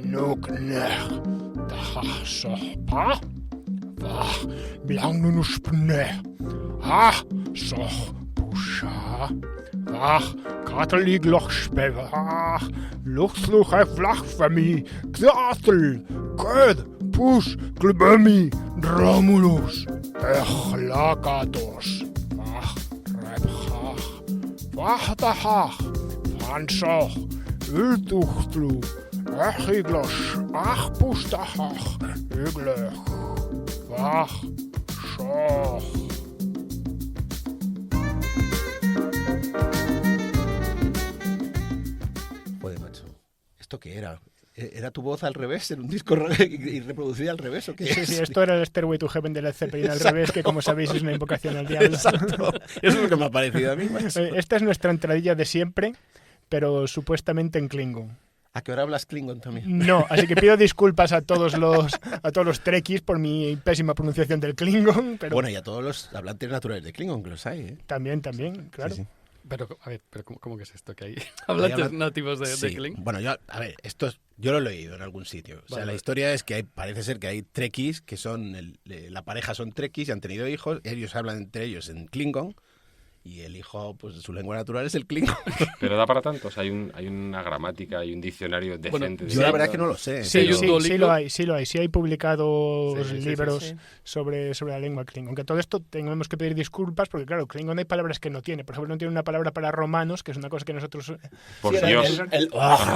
Nuk nech. Dach soch. Wach, lang nu spne. Soch pusha. Wach, katelig loch spevach. Luchsluch vlach fami. Gzatel. Ked. Push. Glubemi. Romulus. Lagados. Wach, rebchach. Wachtachach. Vansoch. Ultuchtlu. Iglosh. Pustachach. Iglech. Wach. Soch. Joder, macho. ¿Esto qué era? ¿Era tu voz al revés en un disco y reproducida al revés o qué? Sí, esto era el Stairway to Heaven de Led Zeppelin al revés, que como sabéis es una invocación al diablo. Exacto. Eso es lo que me ha parecido a mí, macho. Esta es nuestra entradilla de siempre, pero supuestamente en Klingon. ¿A qué hora hablas Klingon también? No, así que pido disculpas a todos los trekkies por mi pésima pronunciación del Klingon. Pero Bueno, y a todos los hablantes naturales de Klingon, que los hay, ¿eh? También, claro. Sí, sí. Pero, a ver, ¿cómo que es esto? ¿Que hay hablantes nativos de Klingon? Bueno, yo lo he leído en algún sitio. O sea, la historia es que parece ser que hay trekkies que son, la pareja son trekkies y han tenido hijos, ellos hablan entre ellos en Klingon y el hijo, pues su lengua natural es el Klingon. Pero da para tanto, o sea, hay una gramática, hay un diccionario decente. Yo la verdad es que no lo sé. Sí, pero... sí lo hay. Sí hay publicados libros sobre la lengua Klingon. Que todo esto tenemos que pedir disculpas porque, claro, Klingon hay palabras que no tiene. Por ejemplo, no tiene una palabra para romanos, que es una cosa que nosotros... Por Dios.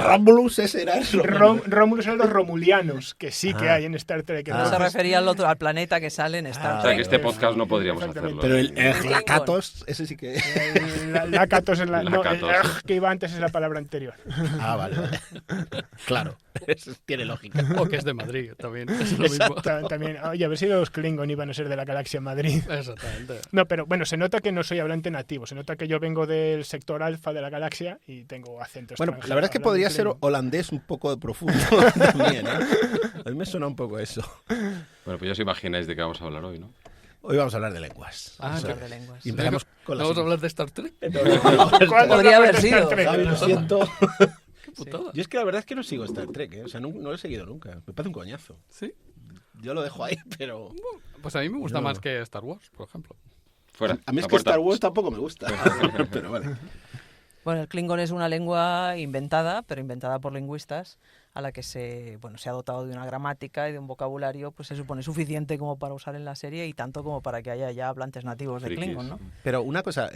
Romulus ese era el Romulus eran los romulianos, que sí que hay en Star Trek. Se refería al planeta que sale en Star Trek. O sea, que este podcast no podríamos hacerlo. Pero el Lakatos, ese sí que... Lakatos es el que iba antes es la palabra anterior. Vale. Claro, eso tiene lógica. O que es de Madrid también. Es lo mismo. También, oye, a ver si los Klingon iban a ser de la galaxia Madrid. Exactamente. No, pero bueno, se nota que no soy hablante nativo. Se nota que yo vengo del sector alfa de la galaxia y tengo acento Bueno, extranjero. la verdad es que podría ser holandés un poco de profundo también, ¿eh? A mí me suena un poco eso. Bueno, pues ya os imagináis de qué vamos a hablar hoy, ¿no? Hoy vamos a hablar de lenguas. Hablar de lenguas. Y empezamos con ¿Vamos a hablar de Star Trek? Podría haber sido. Javi, lo siento. Qué putada. Yo es que la verdad es que no sigo Star Trek, ¿eh? O sea, no lo he seguido nunca. Me parece un coñazo. ¿Sí? Yo lo dejo ahí, pero... Pues a mí me gusta más que Star Wars, por ejemplo. Fuera. A mí es la que puerta. Star Wars tampoco me gusta. Pero vale. Bueno, el Klingon es una lengua inventada, pero inventada por lingüistas, a la que se ha dotado de una gramática y de un vocabulario, pues se supone suficiente como para usar en la serie y tanto como para que haya ya hablantes nativos de Frikis. Klingon, ¿no? Pero una cosa,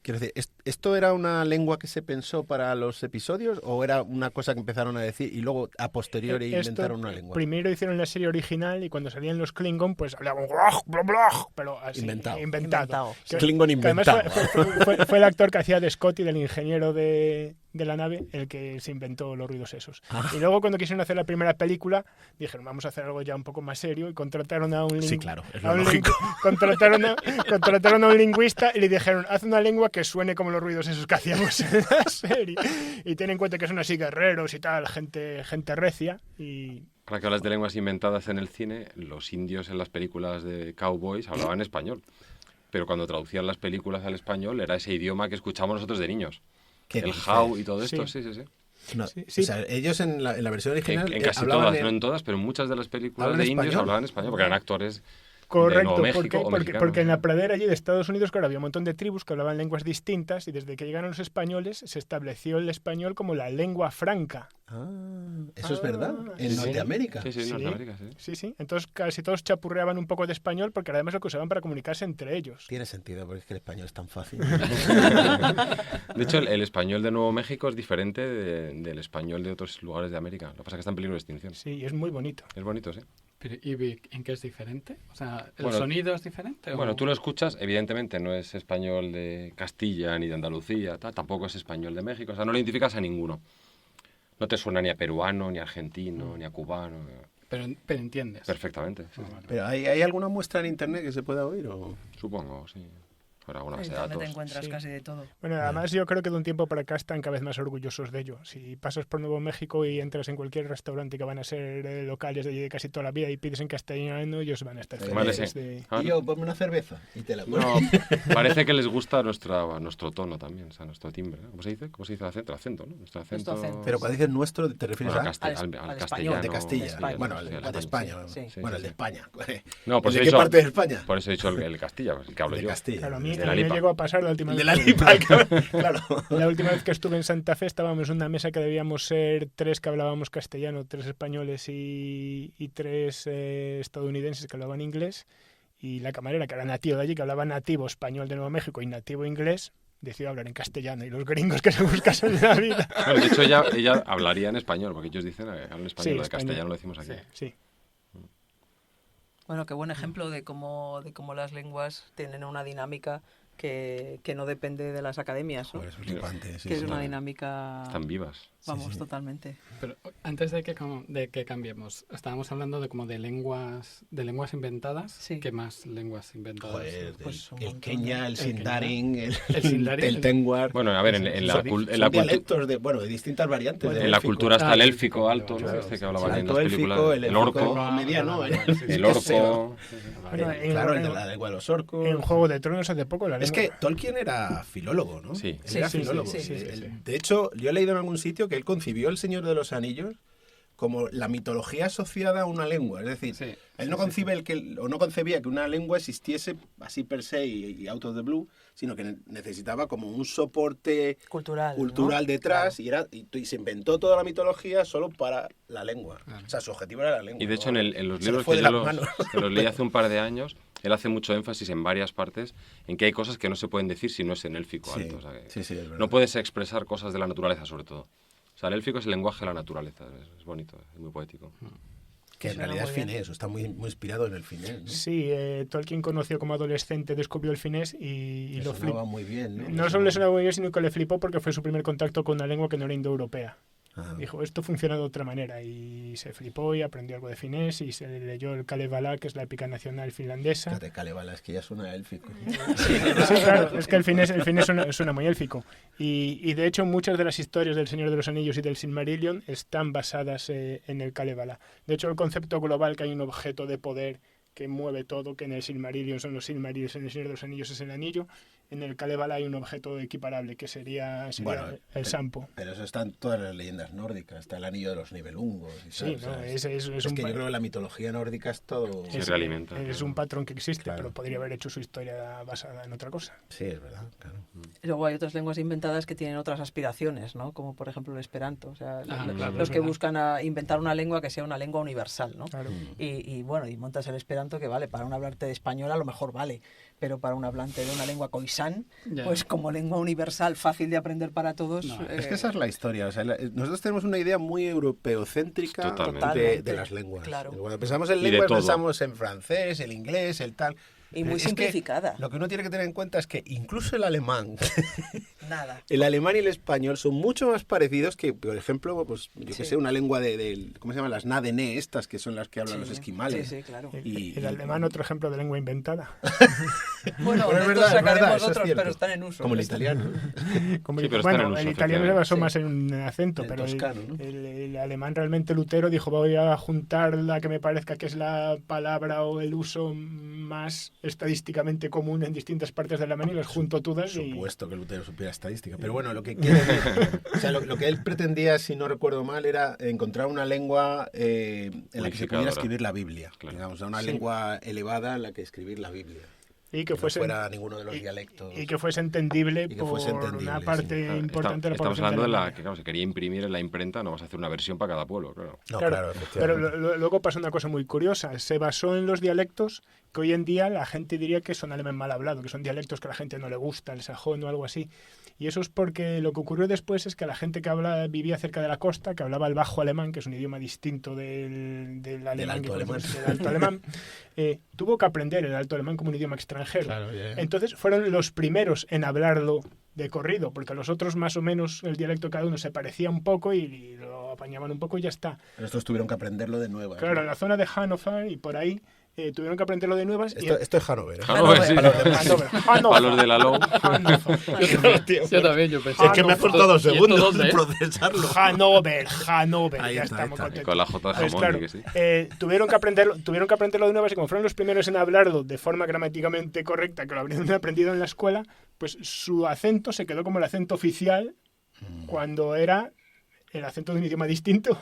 quiero decir, ¿esto era una lengua que se pensó para los episodios o era una cosa que empezaron a decir y luego a posteriori inventaron una lengua? Primero hicieron la serie original y cuando salían los Klingon, pues hablaban blah, blah, blah, pero así, inventado. Klingon Que además inventado. fue el actor que hacía de Scotty, del ingeniero de la nave, el que se inventó los ruidos esos. Y luego cuando quisieron hacer la primera película, dijeron, vamos a hacer algo ya un poco más serio y contrataron a un Sí, claro, es lo lógico. contrataron a un lingüista y le dijeron, haz una lengua que suene como los ruidos esos que hacíamos en la serie. Y ten en cuenta que son así guerreros y tal, gente recia y... Ahora que hablas de lenguas inventadas en el cine, los indios en las películas de cowboys hablaban español. Pero cuando traducían las películas al español era ese idioma que escuchamos nosotros de niños. El how y todo esto, sí. No, Sí. O sea, ellos en la versión original En casi hablaban todas, no en todas, pero en muchas de las películas ¿Hablan de indios español? hablaban español, porque eran actores Correcto, de Nuevo México o mexicanos. porque en la pradera allí de Estados Unidos, claro, había un montón de tribus que hablaban lenguas distintas y desde que llegaron los españoles se estableció el español como la lengua franca. Eso es verdad, en sí. Norteamérica. Sí, en Norteamérica, sí. Sí. Entonces casi todos chapurreaban un poco de español porque además lo que usaban para comunicarse entre ellos. Tiene sentido, porque es que el español es tan fácil. De hecho, el español de Nuevo México es diferente del español de otros lugares de América. Lo que pasa es que está en peligro de extinción. Sí, y es muy bonito. Es bonito, sí. Pero, ¿y en qué es diferente? O sea, ¿el Bueno, sonido es diferente? Bueno, tú lo escuchas, evidentemente no es español de Castilla ni de Andalucía, tampoco es español de México, o sea, no lo identificas a ninguno. No te suena ni a peruano, ni a argentino, ni a cubano. Pero entiendes. Perfectamente, sí. ¿Pero hay alguna muestra en internet que se pueda oír? O... Supongo, sí. Ahora una base de Internet te datos. encuentras Sí. casi de todo. Bueno, además yo creo que de un tiempo para acá están cada vez más orgullosos de ello. Si pasas por Nuevo México y entras en cualquier restaurante que van a ser locales de allí de casi toda la vida y pides en castellano, ellos van a estar Vale, felices sí. de... Ah, Y yo, ponme una cerveza y te la pongo. No, parece que les gusta nuestro tono también, o sea, nuestro timbre. ¿No? ¿Cómo se dice? ¿Cómo se dice el acento? El acento, ¿no? Nuestro acento. acento. Pero cuando dices nuestro, ¿te refieres Bueno, a...? Al al español. castellano. De Castilla. España, Bueno, sí, el al de España. sí. Bueno, Sí, el de sí. España. No, por ¿El eso de he qué dicho- parte de España? Por eso he dicho el Castilla, pues, el que hablo El de yo. Castilla. Claro, a mí, El de a la mí me Lipa. llegó a pasar la última El vez. de la que- Lipa, claro. La última vez que estuve en Santa Fe estábamos en una mesa que debíamos ser 3 que hablábamos castellano, 3 españoles y 3 estadounidenses que hablaban inglés. Y la camarera, que era nativa de allí, que hablaba nativo español de Nuevo México y nativo inglés, decidió hablar en castellano. Y los gringos que se buscasen en la vida. Bueno, de hecho, ella hablaría en español, porque ellos dicen hablan español, Sí, lo de español. castellano lo decimos aquí. Sí. Bueno, qué buen ejemplo de cómo las lenguas tienen una dinámica que no depende de las academias, ¿no? Joder, es flipante, sí, Que es sí. una dinámica, Están vivas. vamos, sí. totalmente. Pero antes de que cambiemos, estábamos hablando de como de lenguas inventadas. Sí. ¿Qué más lenguas inventadas? Joder, Pues un el montón, Kenya, el El Kenya. Sindarin, El Sindarin, el Tengwar. Bueno, a ver, en la Son cultura... dialectos de distintas variantes. Bueno, del En la élfico. cultura está el Ah, élfico alto, ¿no? claro, Este que sí, hablaban sí. en Alto las élfico, películas. el El élfico orco. mediano, Vale, el- sí, sí. El orco. Bueno, Claro, el de la lengua de los orcos. En Juego de Tronos hace poco la Es lengua- que Tolkien era filólogo, ¿no? Sí. Él era Sí, sí, filólogo. sí, sí, sí, Él- De hecho, yo he leído en algún sitio que él concibió El Señor de los Anillos como la mitología asociada a una lengua. Es decir, Sí, él no no concebía que una lengua existiese así per se y out of the blue, sino que necesitaba como un soporte Cultural. cultural ¿no? detrás y se inventó toda la mitología solo para la lengua. O sea, su objetivo era la lengua. Y de hecho, ¿no? en los Se le libros fue que de yo las manos. que los leí hace un par de años, él hace mucho énfasis en varias partes en que hay cosas que no se pueden decir si no es en élfico Sí, alto. O sea, que sí, sí, es verdad. no puedes expresar cosas de la naturaleza, sobre todo. O sea, el élfico es el lenguaje de la naturaleza. Es bonito, es muy poético. Que en Suena realidad es muy bien. finés, está muy inspirado en el finés. ¿no? Sí, Tolkien conoció como adolescente, descubrió el finés y Le lo sonaba flipó. muy bien, ¿no? No solo le sonaba muy bien, sino que le flipó porque fue su primer contacto con una lengua que no era indoeuropea. Ah, Dijo, esto funciona de otra manera y se flipó y aprendió algo de finés y se leyó el Kalevala, que es la épica nacional finlandesa. fíjate, Kalevala, es que ya suena élfico. Sí, claro, es que el finés suena muy élfico. Y de hecho muchas de las historias del Señor de los Anillos y del Silmarillion están basadas en el Kalevala. De hecho el concepto global que hay un objeto de poder que mueve todo, que en el Silmarillion son los Silmarils, en el Señor de los Anillos es el anillo, en el Kalevala hay un objeto equiparable que sería Bueno, el Sampo. Pero eso está en todas las leyendas nórdicas, está el anillo de los Nibelungos. Y Sí, tal, ¿no? o sea, es es un que pa- yo creo que la mitología nórdica es todo... Se realimenta. es claro. un patrón que existe, Claro. pero podría haber hecho su historia basada en otra cosa. Sí, es verdad, claro. Y luego hay otras lenguas inventadas que tienen otras aspiraciones, ¿no? Como por ejemplo el esperanto. O sea, claro, los es que verdad. buscan inventar una lengua que sea una lengua universal, ¿no? Claro. Y bueno, y montas el esperanto que vale, para un hablante de español a lo mejor vale, pero para un hablante de una lengua coisán, Ya. pues como lengua universal, fácil de aprender para todos. No, Es que esa es la historia. O sea, nosotros tenemos una idea muy europeocéntrica Totalmente. de las lenguas. Claro. Cuando pensamos en Y de lenguas, todo. pensamos en francés, el inglés, el tal. Y muy Es que simplificada. lo que uno tiene que tener en cuenta es que incluso el alemán, Nada. el alemán y el español son mucho más parecidos que, por ejemplo, pues yo que Sí. sé, una lengua ¿cómo se llaman? Las Nadene estas, que son las que hablan Sí, los sí. esquimales. Sí, sí, claro. El alemán, otro ejemplo de lengua inventada. Bueno, Pero es de verdad, estos sacaremos eso es otros, cierto. pero están en uso. Como el italiano. Como Sí, el- pero están bueno, en uso, el italiano se efectivamente. basó Sí. más en un acento, El pero toscano, ¿no? el alemán realmente Lutero dijo, voy a juntar la que me parezca que es la palabra o el uso más estadísticamente común en distintas partes de Alemania y los junto todas y... Supuesto que Lutero supiera estadística, pero bueno, lo que quiere decir, o sea, lo que él pretendía, si no recuerdo mal, era encontrar una lengua en la que se pudiera Unificadora. escribir la Biblia, Claro. digamos, una Sí. lengua elevada en la que escribir la Biblia, y que no fuese fuera ninguno de los y- dialectos. y que fuese entendible Y que por fuese entendible, una sí. parte Claro, importante de la estamos población hablando de la Alemania. que, claro, se quería imprimir en la imprenta, no vas a hacer una versión para cada pueblo, claro. No, Claro, claro, pero efectivamente. luego pasó una cosa muy curiosa. Se basó en los dialectos que hoy en día la gente diría que son alemán mal hablado, que son dialectos que a la gente no le gusta, el sajón o algo así. Y eso es porque lo que ocurrió después es que la gente que vivía cerca de la costa, que hablaba el bajo alemán, que es un idioma distinto del alemán, alto que alemán. conocemos, del alto alemán, tuvo que aprender el alto alemán como un idioma extranjero. Claro, ya. Entonces fueron los primeros en hablarlo de corrido, porque los otros más o menos el dialecto de cada uno se parecía un poco y lo apañaban un poco y ya está. Pero estos tuvieron que aprenderlo de nuevo. Claro, en la zona de Hannover y por ahí tuvieron que aprenderlo de nuevas. Esto es Hanover. Hanover, sí. Para los de la LOU. Yo también, yo pensé. Es que me ha costado 2 segundos ¿Dónde? procesarlo. Hanover. Ahí Ya está, estamos ahí está. contentos. Con la J de Pues jamón, claro, que sí. tuvieron que aprenderlo de nuevas y como fueron los primeros en hablarlo de forma gramaticalmente correcta, que lo habrían aprendido en la escuela, pues su acento se quedó como el acento oficial cuando era el acento de un idioma distinto.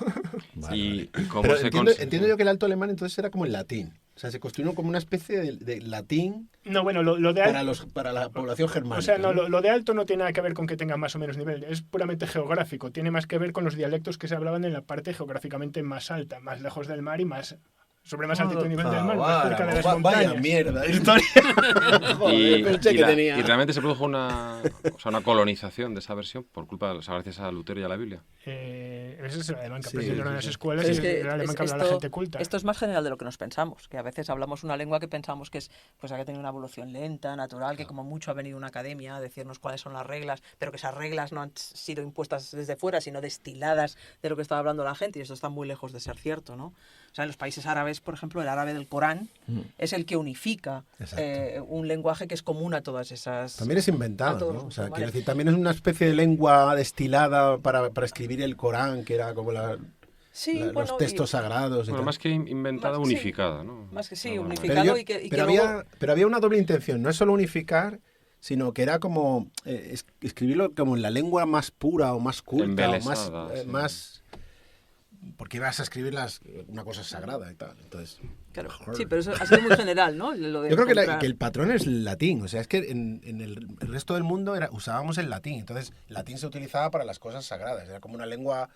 ¿Y cómo Pero se entiendo yo que el alto alemán entonces era como el latín. O sea, se construyó como una especie de latín No, bueno, lo de para la población germánica. O sea, no, lo de alto no tiene nada que ver con que tenga más o menos nivel, es puramente geográfico, tiene más que ver con los dialectos que se hablaban en la parte geográficamente más alta, más lejos del mar y más sobre más altitud y nivel del mar, más cerca de las montañas. Vaya mierda de historia. Y, Pensé que tenía. y realmente se produjo una colonización de esa versión por culpa, o sea, gracias a Lutero y a la Biblia. Ese es el alemán que Sí, aprendieron en las escuelas Pero y es que el alemán que habla la gente culta. esto es más general de lo que nos pensamos, que a veces hablamos una lengua que pensamos que es, pues, que ha tenido una evolución lenta, natural, que como mucho ha venido una academia a decirnos cuáles son las reglas, pero que esas reglas no han sido impuestas desde fuera, sino destiladas de lo que estaba hablando la gente, y eso está muy lejos de ser cierto, ¿no? O sea, en los países árabes, por ejemplo, el árabe del Corán es el que unifica un lenguaje que es común a todas esas... También es a inventado, todos ¿no? los O sea, musulmanes. quiero decir, también es una especie de lengua destilada para escribir el Corán, que era como Sí, los bueno, textos sagrados. Y Bueno, tal. más que inventada, Más que sí. unificada, ¿no? Más que sí, Una barbaridad. unificada. Pero, y que pero luego- había una doble intención, no es solo unificar, sino que era como escribirlo como en la lengua más pura o más culta, o Embelesada, sí. más... Porque ibas a escribir una cosa sagrada y tal. Entonces, Claro. Sí, pero eso ha sido muy general, ¿no? Lo de yo creo que, encontrar- que el patrón es el latín. O sea, es que en el resto del mundo usábamos el latín. Entonces, el latín se utilizaba para las cosas sagradas. Era como una lengua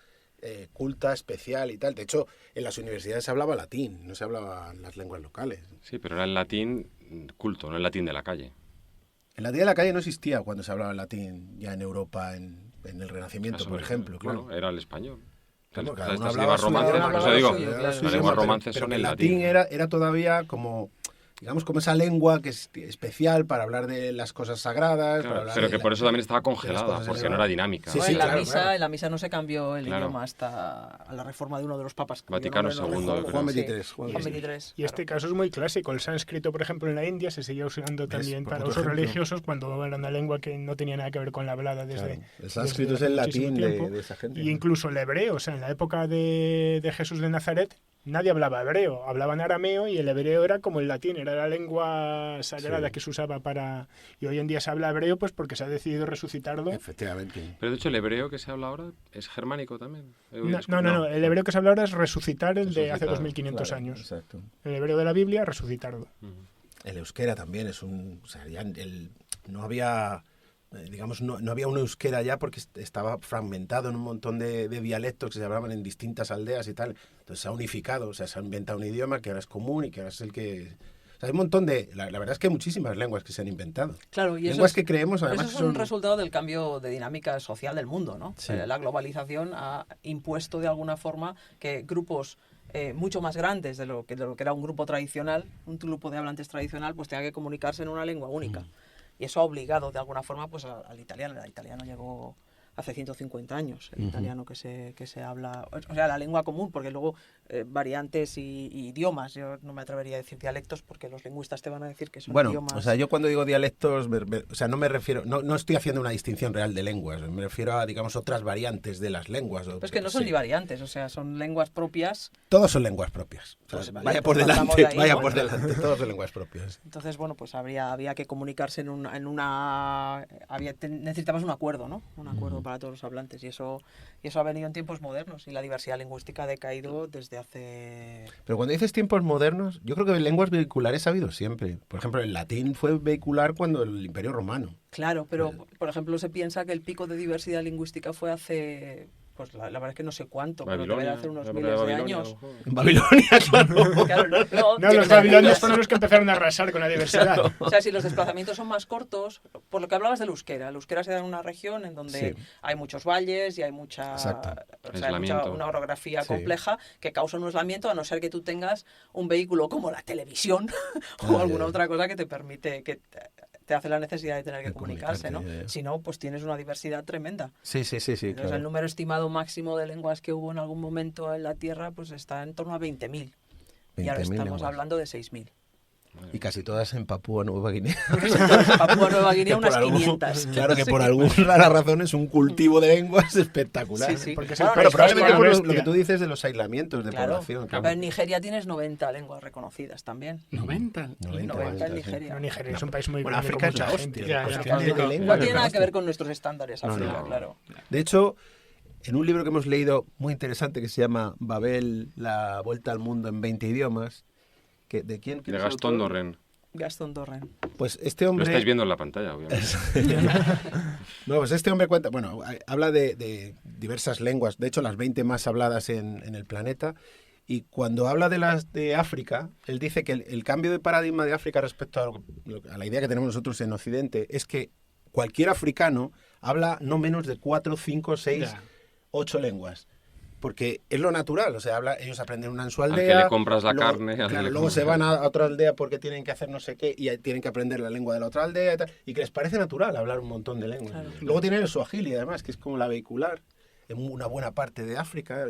culta, especial y tal. De hecho, en las universidades se hablaba latín, no se hablaban las lenguas locales. Sí, pero era el latín culto, no el latín de la calle. El latín de la calle no existía cuando se hablaba el latín ya en Europa, en el Renacimiento, Eso por me ejemplo. refiero. Claro. Bueno, era el español. Claro, Las- cada uno estas hablaba lenguas su romances, idioma, por eso hablaba digo, su idioma, claro. las lenguas romances pero son que el el latín. era todavía como, digamos, como esa lengua que es especial para hablar de las cosas sagradas. Claro, para hablar pero de que por eso también estaba cosas congelada, porque elevadas. no era dinámica. Sí, Bueno, sí, en, la claro, misa, claro. en la misa no se cambió el Claro. idioma hasta a la reforma de uno de los papas. cuyo Vaticano nombre no II, recuerdo. creo. Juan Sí, 23. Juan 23. Y este caso es muy clásico. El sánscrito, por ejemplo, en la India se seguía usando también Por para otro usos ejemplo. religiosos cuando era una lengua que no tenía nada que ver con la hablada desde... Claro, el sánscrito es desde el hace muchísimo latín tiempo. de esa gente. Y incluso el hebreo, o sea, en la época de Jesús de Nazaret, nadie hablaba hebreo, hablaban arameo y el hebreo era como el latín, era la lengua sagrada Sí. que se usaba para... Y hoy en día se habla hebreo pues porque se ha decidido resucitarlo. Efectivamente. Pero de hecho el hebreo que se habla ahora es germánico también. No, el hebreo que se habla ahora es resucitar el de hace Resucitar, 2500 Claro, años. Exacto. El hebreo de la Biblia, resucitarlo. El euskera también es un... O sea, ya no había... Digamos, no había un euskera ya porque estaba fragmentado en un montón de dialectos que se hablaban en distintas aldeas y tal. Entonces se ha unificado, o sea, se ha inventado un idioma que ahora es común y que ahora es el que... O sea, hay un montón de... La verdad es que hay muchísimas lenguas que se han inventado. Claro, y eso Lenguas es, que creemos, además, eso es que un son... resultado del cambio de dinámica social del mundo, ¿no? Sí. La globalización ha impuesto de alguna forma que grupos mucho más grandes de lo que era un grupo tradicional, un grupo de hablantes tradicional, pues tenga que comunicarse en una lengua única. Y eso ha obligado de alguna forma pues al italiano. El italiano llegó hace 150 años, el italiano que se habla, o sea, la lengua común, porque luego variantes y idiomas, yo no me atrevería a decir dialectos porque los lingüistas te van a decir que son Bueno, idiomas. o sea, yo cuando digo dialectos, o sea, no me refiero, no estoy haciendo una distinción real de lenguas, me refiero a, digamos, otras variantes de las lenguas. Pero es que no son ni variantes, o sea, son lenguas propias. Todos son lenguas propias. O sea, Pues vale, vaya pues por partamos delante, de ahí, vaya bueno. por delante, todos son lenguas propias. Entonces, bueno, pues había que comunicarse necesitabas un acuerdo, ¿no? Un acuerdo para todos los hablantes y eso ha venido en tiempos modernos y la diversidad lingüística ha decaído desde hace... Pero cuando dices tiempos modernos, yo creo que lenguas vehiculares ha habido siempre. Por ejemplo, el latín fue vehicular cuando el Imperio Romano. Claro, pero por ejemplo se piensa que el pico de diversidad lingüística fue hace... Pues la verdad es que no sé cuánto, pero debe hace unos la miles de Babilonia, años. ojo. En Babilonia, claro. Claro, No, los babilonios fueron los que empezaron a arrasar con la diversidad. O sea, si los desplazamientos son más cortos, por lo que hablabas del euskera, el euskera se da en una región en donde Sí. hay muchos valles y hay mucha, Exacto. o sea, hay mucha una orografía Sí. compleja que causa un aislamiento, a no ser que tú tengas un vehículo como la televisión o alguna otra cosa que te permite, que te hace la necesidad de tener que De comunicarse, ¿no? comunicarte, ya. Si no, pues tienes una diversidad tremenda. Sí, Entonces, el claro. número estimado máximo de lenguas que hubo en algún momento en la Tierra pues está en torno a 20.000. Y ahora 20.000 estamos lenguas. hablando de 6.000. Y casi todas en Papúa Nueva Guinea. Papúa Nueva Guinea Que por unas 500. Claro que Sí. por alguna rara razón es un cultivo de lenguas espectacular. Sí, sí. Porque es Bueno, el Pero país probablemente más por bestia. lo que tú dices de los aislamientos de Claro. población. Pero en Nigeria tienes 90 lenguas reconocidas también. 90. 90 en sí. Nigeria. No, Nigeria es un país muy Bueno, grande África con es la mucha hostia. gente. Ya, Cuestión de claro. lenguas, No tiene es la nada que ver hostia. con nuestros estándares, No, África, no. claro. De hecho, en un libro que hemos leído muy interesante que se llama Babel, la vuelta al mundo en 20 idiomas, ¿de quién? De Gastón Dorren. Gaston Dorren. Pues este Lo hombre... estáis viendo en la pantalla, obviamente. No, pues este hombre cuenta, bueno, habla de diversas lenguas, de hecho las 20 más habladas en el planeta, y cuando habla de las de África, él dice que el cambio de paradigma de África respecto a la idea que tenemos nosotros en Occidente es que cualquier africano habla no menos de 4, 5, 6, Ya. 8 lenguas. Porque es lo natural, o sea, ellos aprenden en su Al aldea. que le compras la luego, carne, al que claro, le luego compras- se van a otra aldea porque tienen que hacer no sé qué y tienen que aprender la lengua de la otra aldea y tal. Y que les parece natural hablar un montón de lenguas. Claro. Luego tienen el suajili, además, que es como la vehicular en una buena parte de África.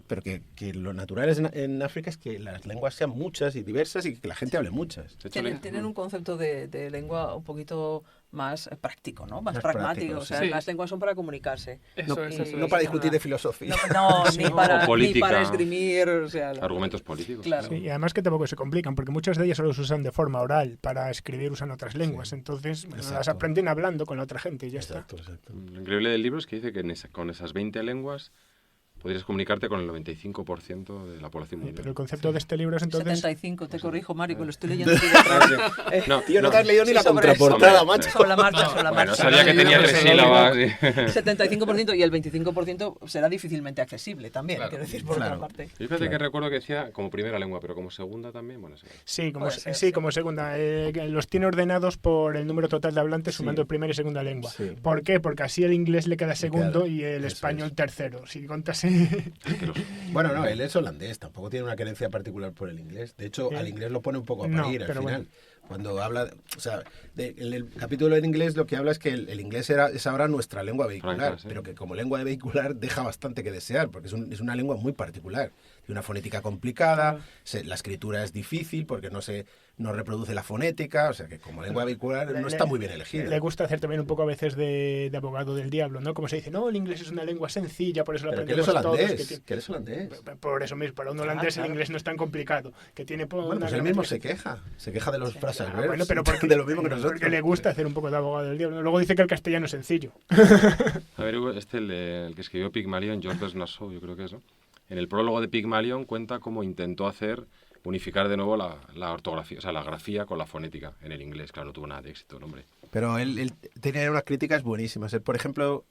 Pero que lo natural en África es que las lenguas sean muchas y diversas y que la gente hable muchas. De hecho, Tienen un concepto de lengua un poquito más práctico, ¿no? Más Más pragmático. práctico, O sea, sí. las lenguas son para comunicarse. Eso No, es, y- eso No es. para discutir de filosofía. No, ni, No, para, o ni política. para esgrimir. O sea, argumentos políticos. Claro. Sí, y además que tampoco se complican, porque muchas de ellas solo se usan de forma oral, para escribir usan otras lenguas, entonces bueno, las Exacto. aprenden hablando con la otra gente y ya Exacto, exacto. Lo increíble del libro es que dice que con esas 20 lenguas podrías comunicarte con el 95% de la población está. mundial. Pero el concepto de este libro es entonces... 75, te corrijo, Mari, que lo estoy leyendo aquí detrás. No, Tío, no te has leído ni Sí, la sobre contraportada, eso. macho. Sobre la marcha, sobre la Bueno, marcha. sabía que tenía 3 sílabas. y- 75% y el 25% será difícilmente accesible también, Claro. quiero decir, por Claro. otra parte. Yo fíjate que recuerdo que decía como primera lengua, pero como segunda también, bueno, sí. Sí, como, Puede ser, sí, sí. como segunda. Que los tiene ordenados por el número total de hablantes, sumando primera y segunda lengua. Sí. ¿Por qué? Porque así el inglés le queda segundo queda- y el eso español es. tercero. Si contase... Bueno, no, él es holandés, tampoco tiene una querencia particular por el inglés. De hecho, al inglés lo pone un poco a No, parir al pero final. Cuando habla, o sea, en el capítulo en inglés lo que habla es que el inglés es ahora nuestra lengua vehicular, Franca, sí. pero que como lengua vehicular deja bastante que desear, porque es una lengua muy particular. Tiene una fonética complicada, la escritura es difícil porque no reproduce la fonética, o sea que como lengua vehicular no está muy bien elegida. Le gusta hacer también un poco a veces de abogado del diablo, ¿no? Como se dice, no, el inglés es una lengua sencilla, por eso lo Pero que él es aprendemos todos. holandés, que él es holandés. Por eso mismo, para un holandés claro. el inglés no es tan complicado. Que tiene Bueno, pues él mismo se queja de los phrases verbs, bueno, pero porque, de lo mismo que nosotros. porque le gusta hacer un poco de abogado del diablo. Luego dice que el castellano es sencillo. A ver, Hugo, el que escribió Pygmalion, George Bernard-Shaw, yo creo que es, ¿no? En el prólogo de Pygmalion cuenta cómo intentó unificar de nuevo la ortografía, o sea, la grafía con la fonética en el inglés. Claro, no tuvo nada de éxito el hombre. Pero él tenía unas críticas buenísimas. Él, por ejemplo,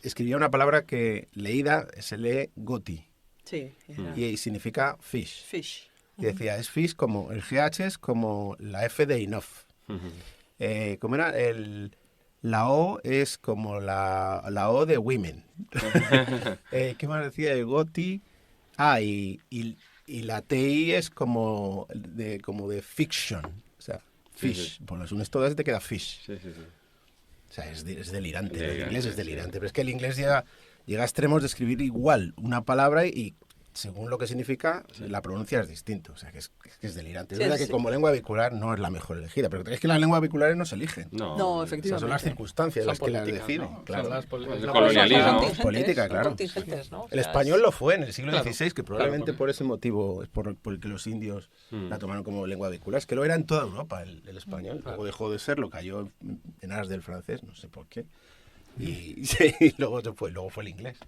escribía una palabra que leída se lee goti Sí, y significa fish. fish. Y decía, es fish como, el GH es como la F de enough. ¿Cómo era? La O es como la O de women. ¿Qué más decía? El goti. Y la TI es como de fiction. O sea, fish. sí. Por las unes todas te queda fish. Sí, sí, sí. O sea, es delirante. El Delirante, inglés es sí. delirante. Pero es que el inglés llega a extremos de escribir igual una palabra y según lo que significa, la pronuncia es distinto. O sea, que es delirante. Es Sí, verdad sí. que como lengua vehicular no es la mejor elegida, pero es que las lenguas vehiculares no se eligen. No, No, O sea, efectivamente. son las circunstancias Son las que las políticas, definen. ¿no? Claro. Son las El la colonialismo. Son ¿no? contingentes, Política, son claro. contingentes, ¿no? O El sea, español lo fue en el siglo Claro. XVI, que probablemente Claro, por ese motivo es por el que los indios la tomaron como lengua vehicular. Es que lo era en toda Europa el español. Luego dejó de serlo, cayó en aras del francés, no sé por qué. Y sí, luego fue el inglés.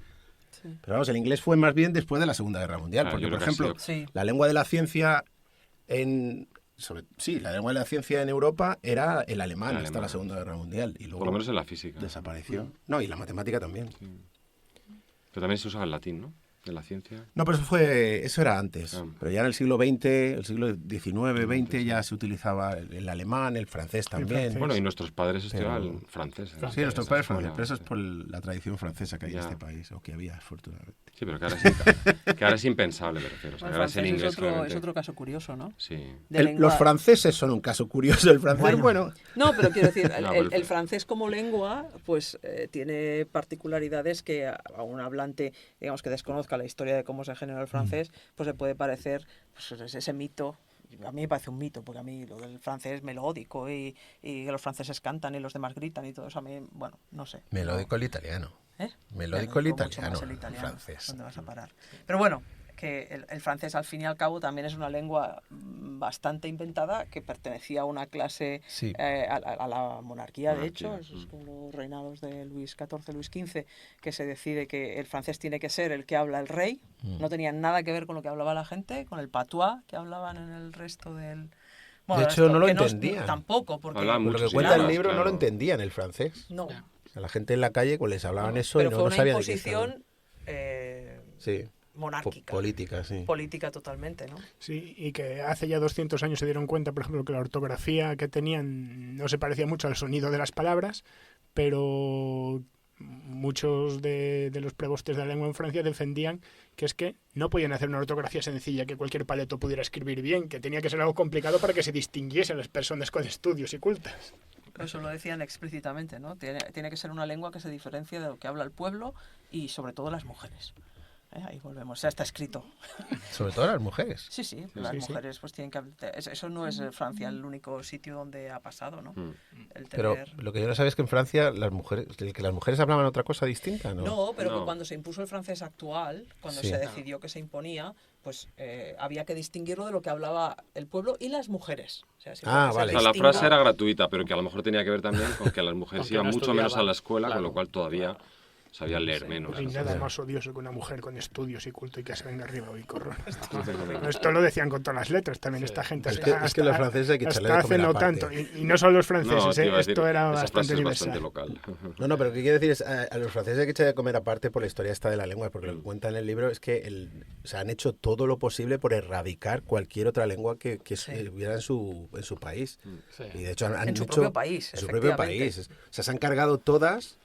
Sí. Pero vamos, el inglés fue más bien después de la Segunda Guerra Mundial, Ah, porque yo por creo que ha ejemplo, sido- Sí. la lengua de la ciencia la lengua de la ciencia en Europa era el alemán El hasta alemán. la Segunda Guerra Mundial y luego Por lo menos en la física. desapareció. No, y la matemática también. Pero también se usaba el latín, ¿no? En la ciencia. No, pero eso era antes. Ah. Pero ya en el siglo XX, el siglo XIX, XX ya se utilizaba el alemán, el francés también. francés. Bueno, y nuestros padres estudiaban Pero- francés. Sí, nuestros padres Bueno, franceses, pero eso es por la tradición francesa que hay en Ya. este país, o que había, afortunadamente. Sí, pero que ahora es impensable, me refiero. O sea, Bueno, que ahora es el francés inglés es otro realmente. caso curioso, ¿no? Sí. De lengua- Los franceses son un caso curioso. El francés, bueno, No, pero quiero decir, No, pero- el francés como lengua, pues tiene particularidades que a un hablante, digamos, que desconozca conozca la historia de cómo se generó el francés, pues le puede parecer pues, ese mito. A mí me parece un mito, porque a mí lo del francés melódico y que los franceses cantan y los demás gritan y todo eso, a mí, bueno, no sé. Melódico el italiano. ¿Eh? Melódico el Mucho italiano, más el italiano. francés. ¿Dónde vas a parar? Pero bueno, que el francés al fin y al cabo también es una lengua bastante inventada que pertenecía a una clase, Sí. a la monarquía, de hecho, Monarquía, esos son los reinados de Luis XIV, Luis XV, que se decide que el francés tiene que ser el que habla el rey. No tenía nada que ver con lo que hablaba la gente, con el patois que hablaban en el resto del... Bueno, De hecho, no lo que entendían. Tampoco, porque... Hablaban Por lo muchos que cuenta el idiomas, libro no claro. lo entendían el francés. No, Ya. O sea, la gente en la calle pues les hablaban eso pero y no, fue no una sabían de qué estaban. imposición Sí, monárquica. política, sí. Política totalmente, ¿no? Sí, y que hace ya 200 años se dieron cuenta, por ejemplo, que la ortografía que tenían no se parecía mucho al sonido de las palabras, pero muchos de los prebostes de la lengua en Francia defendían que es que no podían hacer una ortografía sencilla que cualquier paleto pudiera escribir bien, que tenía que ser algo complicado para que se distinguiesen las personas con estudios y cultas. Eso lo decían explícitamente, ¿no? Tiene que ser una lengua que se diferencie de lo que habla el pueblo y sobre todo las mujeres. Ahí volvemos, ya está escrito. Sobre todo las mujeres. Sí, las sí. mujeres pues tienen que... Eso no es Francia el único sitio donde ha pasado, ¿no? El Pero tener... lo que yo no sabía es que en Francia que las mujeres hablaban otra cosa distinta, ¿no? No, pero No. que cuando se impuso el francés actual, cuando Sí. se decidió que se imponía, pues había que distinguirlo de lo que hablaba el pueblo y las mujeres. O sea, Ah, se vale. O sea, la distinga- frase era gratuita, pero que a lo mejor tenía que ver también con que las mujeres Aunque iban no mucho menos a estudiaban. la escuela, con Claro. lo cual todavía sabían leer menos. Y nada Claro. más odioso que una mujer con estudios y culto y que se venga arriba hoy corro. Esto lo decían con todas las letras también Sí. esta gente. Es que los franceses hay que echarle de hasta hace comer no aparte. tanto. Y no solo los franceses, No, te iba a decir, esto era esa bastante frase es universal. bastante local. No, pero lo que quiero decir es a los franceses hay que echar de comer aparte por la historia esta de la lengua, porque lo que cuenta en el libro es que o sea, han hecho todo lo posible por erradicar cualquier otra lengua que hubiera en su país. Sí. Y de hecho han En su hecho- propio país, en su propio efectivamente. país. O sea, se han cargado todas.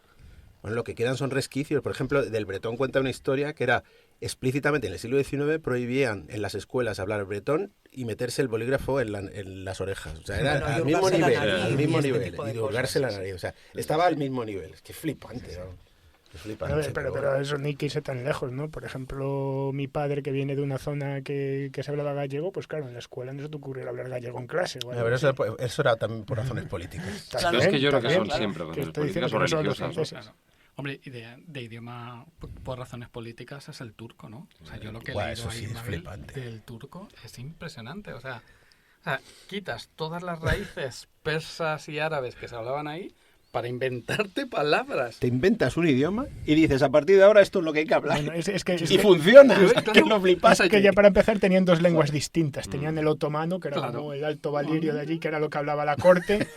Bueno, lo que quedan son resquicios. Por ejemplo, del bretón cuenta una historia que era explícitamente en el siglo XIX prohibían en las escuelas hablar bretón y meterse el bolígrafo en las orejas. O sea, era Bueno, y al mismo hurgarse la nivel, nariz al y mismo este nivel. tipo de Y de hurgarse cosas, la nariz. O sea, estaba al mismo nivel. Es que flipante, ¿no? Es flipante. Pero eso ni que irse tan lejos, ¿no? Por ejemplo, mi padre que viene de una zona que se hablaba gallego, pues claro, en la escuela no se te ocurriera hablar gallego en clase. o algo Pero así. eso era también por razones políticas. Pero es que yo creo que son claro. siempre Que razones estoy diciendo políticas o que no son los religiosas. ¿no? franceses. Claro. Hombre, y de idioma por razones políticas es el turco, ¿no? O sea, yo lo que he Buah, leído eso ahí, sí es Mabel, flipante. del turco es impresionante. O sea, quitas todas las raíces persas y árabes que se hablaban ahí para inventarte palabras. Te inventas un idioma y dices, a partir de ahora esto es lo que hay que hablar. Bueno, es que y funciona. Claro, Es que lo flipas. pasa que ya para empezar tenían dos lenguas distintas. Tenían el otomano, que era Claro. como el alto valirio de allí, que era lo que hablaba la corte,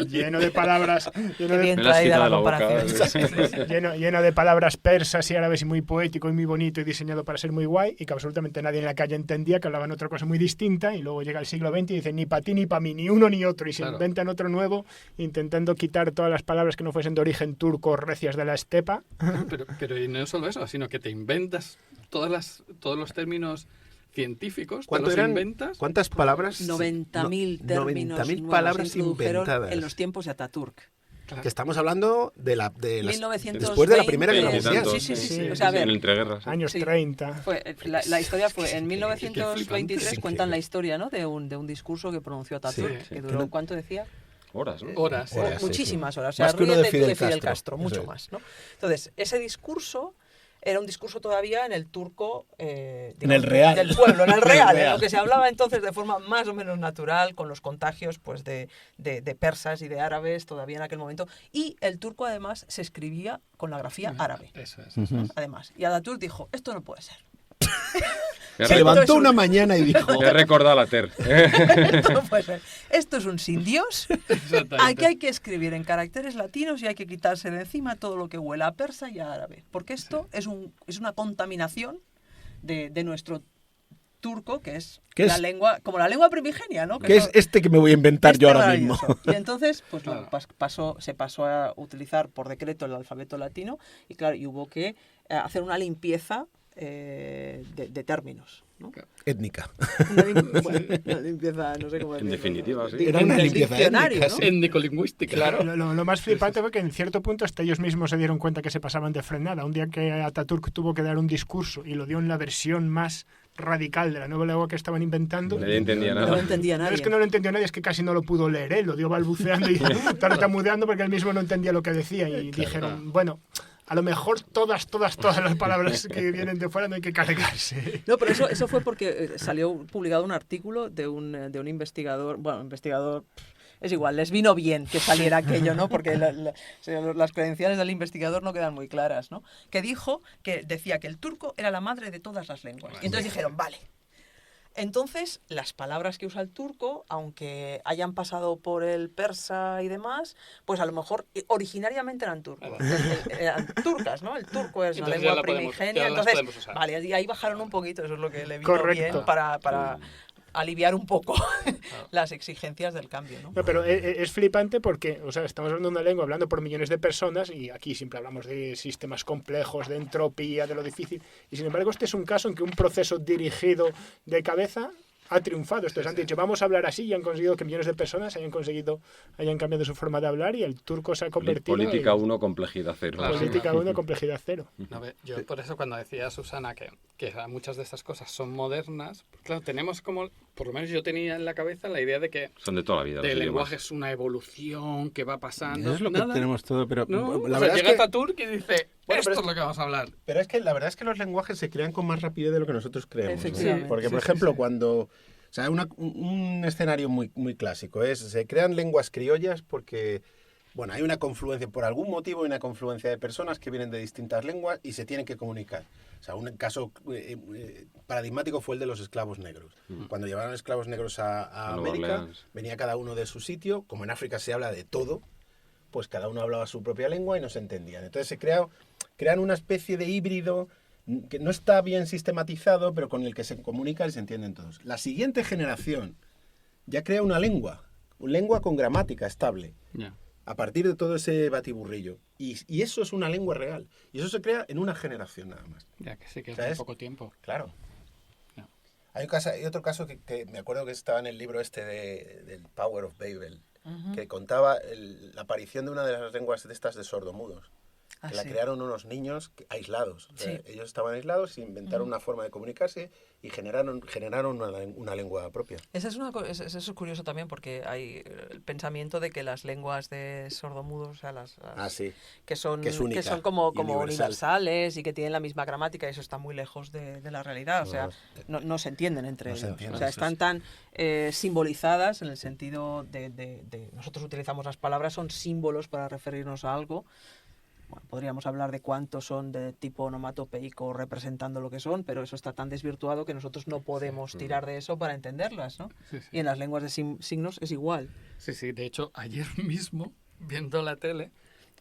lleno de palabras, lleno Qué de, bien Me lo has traída quitado la de la boca. comparación. lleno de palabras persas y árabes y muy poético y muy bonito y diseñado para ser muy guay y que absolutamente nadie en la calle entendía, que hablaban otra cosa muy distinta y luego llega el siglo XX y dicen ni para ti ni para mí, ni uno ni otro y se Claro. inventan otro nuevo intentando quitar todas las palabras que no fuesen de origen turco recias de la estepa. Pero y no solo eso, sino que te inventas todos los términos científicos, te los inventas. ¿Cuántas palabras? 90.000 términos 90.000 nuevos palabras se introdujeron inventadas. en los tiempos de Ataturk. Claro. Que estamos hablando de las 1920, después de la Primera Guerra sí, Mundial. Sí. Sí, O sea, a ver, En entreguerras. ¿eh? Años Sí. 30. la historia fue en Qué 1923 flipante. cuentan la historia, ¿no? de un discurso que pronunció Ataturk, Sí. que duró, ¿cuánto decía? Horas, ¿no? Horas. Horas. sí, Muchísimas sí. horas. O sea, Más que uno de ríete tú Fidel Castro. mucho Eso es. más, ¿no? Entonces, ese discurso era un discurso todavía en el turco el real. del pueblo, en el En el real, en real. lo que se hablaba entonces de forma más o menos natural, con los contagios pues de persas y de árabes todavía en aquel momento. Y el turco además se escribía con la grafía árabe. Eso es. Además. Y Ataturk dijo, esto no puede ser. Me Se he levantó Esto es una mañana y dijo... me he recordado a la TER. Esto no puede ser. Esto es un sin Dios. Exactamente. Aquí hay que escribir en caracteres latinos y hay que quitarse de encima todo lo que huela a persa y a árabe. Porque esto es una contaminación de nuestro turco, que es ¿Qué la es? lengua, como la lengua primigenia, ¿no? ¿Qué es este que me voy a inventar yo ahora mismo? maravilloso. Y entonces, pues Claro. se pasó a utilizar por decreto el alfabeto latino y claro, y hubo que hacer una limpieza de términos, ¿no? Étnica. Una limpieza, no sé cómo decirlo. En definitiva, sí. Era una limpieza diccionario, étnica, ¿no? sí. Étnico-lingüística. Claro. Lo más flipante fue que en cierto punto hasta ellos mismos se dieron cuenta que se pasaban de frenada. Un día que Ataturk tuvo que dar un discurso y lo dio en la versión más radical de la nueva lengua que estaban inventando. Nadie entendía No nada. lo entendía No nadie. es que no lo entendió nadie, es que casi no lo pudo leer, ¿eh? Lo dio balbuceando y tartamudeando porque él mismo no entendía lo que decía. Y dijeron, bueno, a lo mejor todas las palabras que vienen de fuera no hay que cargarse. No, pero eso fue porque salió publicado un artículo de un investigador, bueno, investigador, es igual, les vino bien que saliera aquello, ¿no? Porque las credenciales del investigador no quedan muy claras, ¿no? Que decía que el turco era la madre de todas las lenguas. Y entonces dijeron, vale. Entonces, las palabras que usa el turco, aunque hayan pasado por el persa y demás, pues a lo mejor originariamente eran turcos. Eran turcas, ¿no? El turco es una Entonces lengua ya la podemos- primigenia. ya las Entonces, podemos usar. vale, y ahí bajaron un poquito, eso es lo que le vino Correcto. bien para aliviar un poco las exigencias del cambio, ¿no? No, pero es flipante porque, o sea, estamos hablando de una lengua hablando por millones de personas y aquí siempre hablamos de sistemas complejos, de entropía, de lo difícil. Y sin embargo, este es un caso en que un proceso dirigido de cabeza ha triunfado. Estos han dicho, vamos a hablar así y han conseguido que millones de personas hayan cambiado su forma de hablar y el turco se ha convertido Política en 1, complejidad 0. Claro. política 1, complejidad 0. A ver, yo por eso cuando decía Susana que muchas de estas cosas son modernas, claro, tenemos como, por lo menos yo tenía en la cabeza la idea de que Son de toda la vida. el los lenguaje idiomas. es una evolución que va pasando. Eso es lo que Nada. tenemos todo, pero No, la o sea, verdad llega es que... Ataturk y dice, Bueno, esto pero es lo que vamos a hablar. Pero es que la verdad es que los lenguajes se crean con más rapidez de lo que nosotros creemos. ¿no? Efectivamente. Porque, Sí, por sí, ejemplo, sí. cuando... O sea, un escenario muy, muy clásico es, se crean lenguas criollas porque, bueno, hay una confluencia, por algún motivo hay una confluencia de personas que vienen de distintas lenguas y se tienen que comunicar. O sea, un caso paradigmático fue el de los esclavos negros. Cuando llevaron esclavos negros a A Nueva América, Orleans. venía cada uno de su sitio, como en África se habla de todo, pues cada uno hablaba su propia lengua y no se entendían. Entonces crean una especie de híbrido que no está bien sistematizado, pero con el que se comunica y se entienden todos. La siguiente generación ya crea una lengua con gramática estable, Ya. a partir de todo ese batiburrillo. Y eso es una lengua real. Y eso se crea en una generación nada más. Ya que sí, que es ¿Sabes? muy poco tiempo. Claro. Ya. Hay otro caso que me acuerdo que estaba en el libro este del Power of Babel, que contaba la aparición de una de las lenguas de estas de sordomudos. Ah, Que la sí. crearon unos niños aislados. O sea, Sí. ellos estaban aislados, inventaron una forma de comunicarse y generaron una lengua propia. Eso es curioso también porque hay el pensamiento de que las lenguas de sordomudos, o sea, Sí. que son Que es única como y universal. universales y que tienen la misma gramática, y eso está muy lejos de la realidad. O No, sea, no se entienden entre no se ellos. entienden, O sea, eso están es. tan simbolizadas en el sentido de nosotros utilizamos las palabras, son símbolos para referirnos a algo. Bueno, podríamos hablar de cuántos son de tipo onomatopeico representando lo que son, pero eso está tan desvirtuado que nosotros no podemos tirar de eso para entenderlas, ¿no? Sí, sí. Y en las lenguas de signos es igual. Sí, sí, de hecho, ayer mismo, viendo la tele,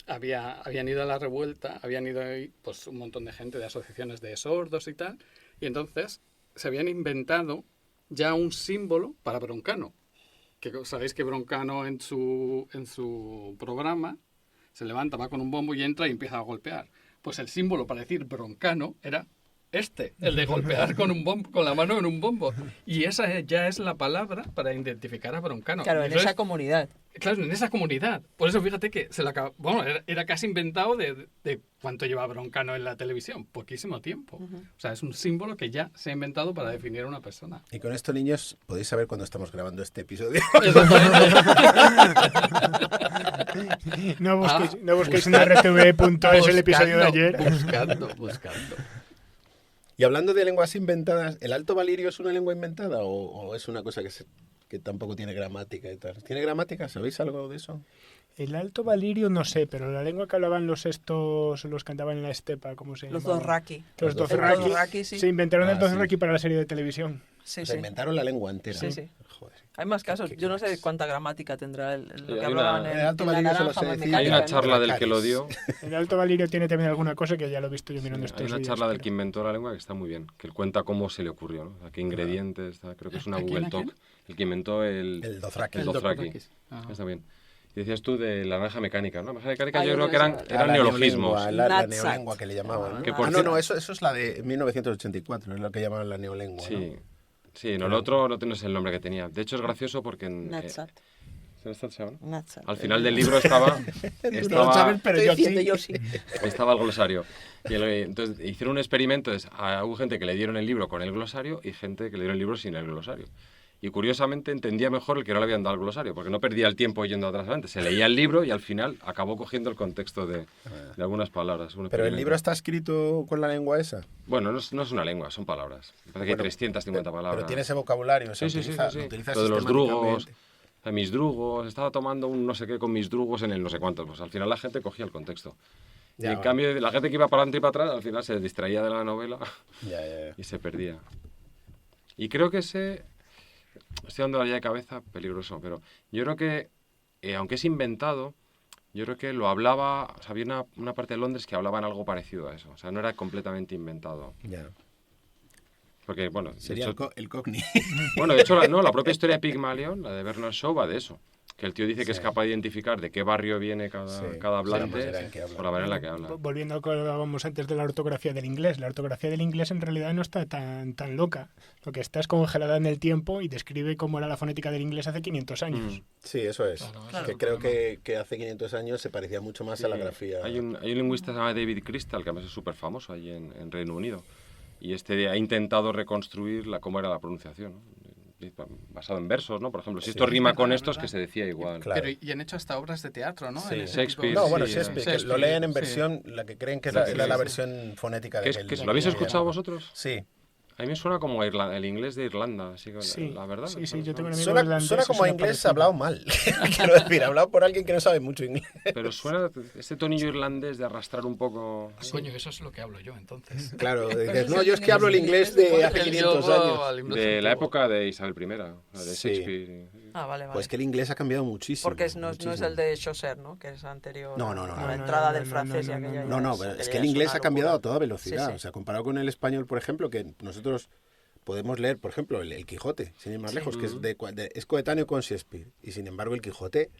habían ido a la revuelta, habían ido ahí, pues, un montón de gente de asociaciones de sordos y tal, y entonces se habían inventado ya un símbolo para Broncano. Que sabéis que Broncano en su programa se levanta, va con un bombo y entra y empieza a golpear. Pues el símbolo para decir Broncano era el de golpear con un bombo, con la mano en un bombo. Y esa ya es la palabra para identificar a Broncano. Claro, en Entonces, esa comunidad. claro, en esa comunidad. Por eso fíjate que era casi inventado de cuánto lleva Broncano en la televisión. Poquísimo tiempo. O sea, es un símbolo que ya se ha inventado para definir a una persona. Y con esto, niños, podéis saber cuándo estamos grabando este episodio. No busquéis en rtv.es el episodio de ayer. Buscando. Y hablando de lenguas inventadas, ¿el Alto Valirio es una lengua inventada o es una cosa que tampoco tiene gramática y tal? ¿Tiene gramática? ¿Sabéis algo de eso? El Alto Valirio no sé, pero la lengua que hablaban los que andaban en la estepa, ¿cómo se Los llamaban? dothraki. Los Los dothraki. dothraki, sí. Se inventaron el Ah, dothraki sí. para la serie de televisión. Sí, O sea, sí. inventaron la lengua entera. Sí, sí. Joder. Hay más casos. Qué Yo no sé cracks. cuánta gramática tendrá lo Sí, que hay hablaban una- en en Alto en la Valirio solo naranja sé decir- mecánica, Hay una ¿no? charla del que lo dio. El Alto Valirio tiene también alguna cosa que ya lo he visto yo mirando Hay estos una días, charla del pero- que inventó la lengua que está muy bien, que él cuenta cómo se le ocurrió, ¿no? A qué ingredientes, creo que es una ¿A quién, Google a quién? Talk. El que inventó el El Dothraki. el Dothraki. Ajá. Está bien. Y decías tú de la naranja mecánica, ¿no? La naranja mecánica Ah, yo yo creo que creo que eran La neologismos. neolengua, la Natsat. neolengua que le llamaban, ¿no? Que por no, cierto- eso es la de 1984, es lo que llamaban la neolengua, Sí, ¿no? sí, no, el otro no sé el nombre que tenía. De hecho es gracioso porque Natsat. ¿Natsat se llama, no? Natsat. Al final del libro estaba No lo sabes, pero yo Estoy diciendo sí. yo sí. estaba el glosario. Y entonces hicieron un experimento, hubo gente que le dieron el libro con el glosario y gente que le dieron el libro sin el glosario. Y curiosamente entendía mejor el que no le habían dado el glosario, porque no perdía el tiempo yendo atrás adelante. Se leía el libro y al final acabó cogiendo el contexto de algunas palabras. Un Pero el experimento. libro está escrito con la lengua esa. Bueno, no es una lengua, son palabras. Me parece que hay 350 palabras. Pero tiene ese vocabulario, o sea, Sí. lo utiliza Lo de los drugos, sistemáticamente. mis drugos, estaba tomando un no sé qué con mis drugos en el no sé cuánto. Pues al final la gente cogía el contexto. Ya, y en bueno. cambio, la gente que iba para adelante y para atrás, al final se distraía de la novela Ya. y se perdía. Y creo que estoy dando la idea de cabeza, peligroso, pero yo creo que, aunque es inventado, yo creo que lo hablaba, o sea, había una parte de Londres que hablaban algo parecido a eso. O sea, no era completamente inventado. Ya. Porque, bueno, Sería de hecho, el Cockney. bueno, de hecho, la propia historia de Pygmalion, la de Bernard Shaw, va de eso. Que el tío dice que es capaz de identificar de qué barrio viene cada hablante por la manera en la que habla. Volviendo a lo que hablábamos antes de la ortografía del inglés. La ortografía del inglés en realidad no está tan loca. Lo que está es congelada en el tiempo y describe cómo era la fonética del inglés hace 500 años. Sí, eso es. Claro, que creo que hace 500 años se parecía mucho más a la grafía. Hay un lingüista que se llama David Crystal, que además es súper famoso ahí en Reino Unido. Y ha intentado reconstruir cómo era la pronunciación, ¿no? Basado en versos, ¿no? Por ejemplo, si esto rima con estos, que se decía igual. Claro. Pero y han hecho hasta obras de teatro, ¿no? Sí. En ese Shakespeare, tipo de- No, bueno, Sí, Shakespeare, que Shakespeare, lo leen en sí. versión, la que creen que es Sí, la sí. versión fonética de aquel. ¿Lo habéis escuchado vosotros? Sí. A mí me suena como el inglés de Irlanda, así que Sí, la verdad. sí, ¿no? yo tengo un amigo Suena irlandés, como a suena inglés parecido. hablado mal. Quiero decir, hablado por alguien que no sabe mucho inglés. Pero suena este tonillo irlandés de arrastrar un poco... Coño, eso es lo que hablo yo, entonces. Claro, dices, no, yo es que hablo el inglés de hace El 500 yoga años. al inglés De la antiguo. época de Isabel I, la de Sí. Shakespeare. Ah, vale, vale. Pues que el inglés ha cambiado muchísimo. Porque no es muchísimo. el de Chaucer, ¿no? Que es anterior No, a no, la no, entrada no, del no, francés no, y no, aquella no, No, ya no, es- pero aquella es ya que el es inglés una ha cambiado a locura. toda velocidad. Sí, sí. O sea, comparado con el español, por ejemplo, que nosotros podemos leer, por ejemplo, el Quijote, sin ir más lejos, que es coetáneo con Shakespeare. Y sin embargo, el Quijote,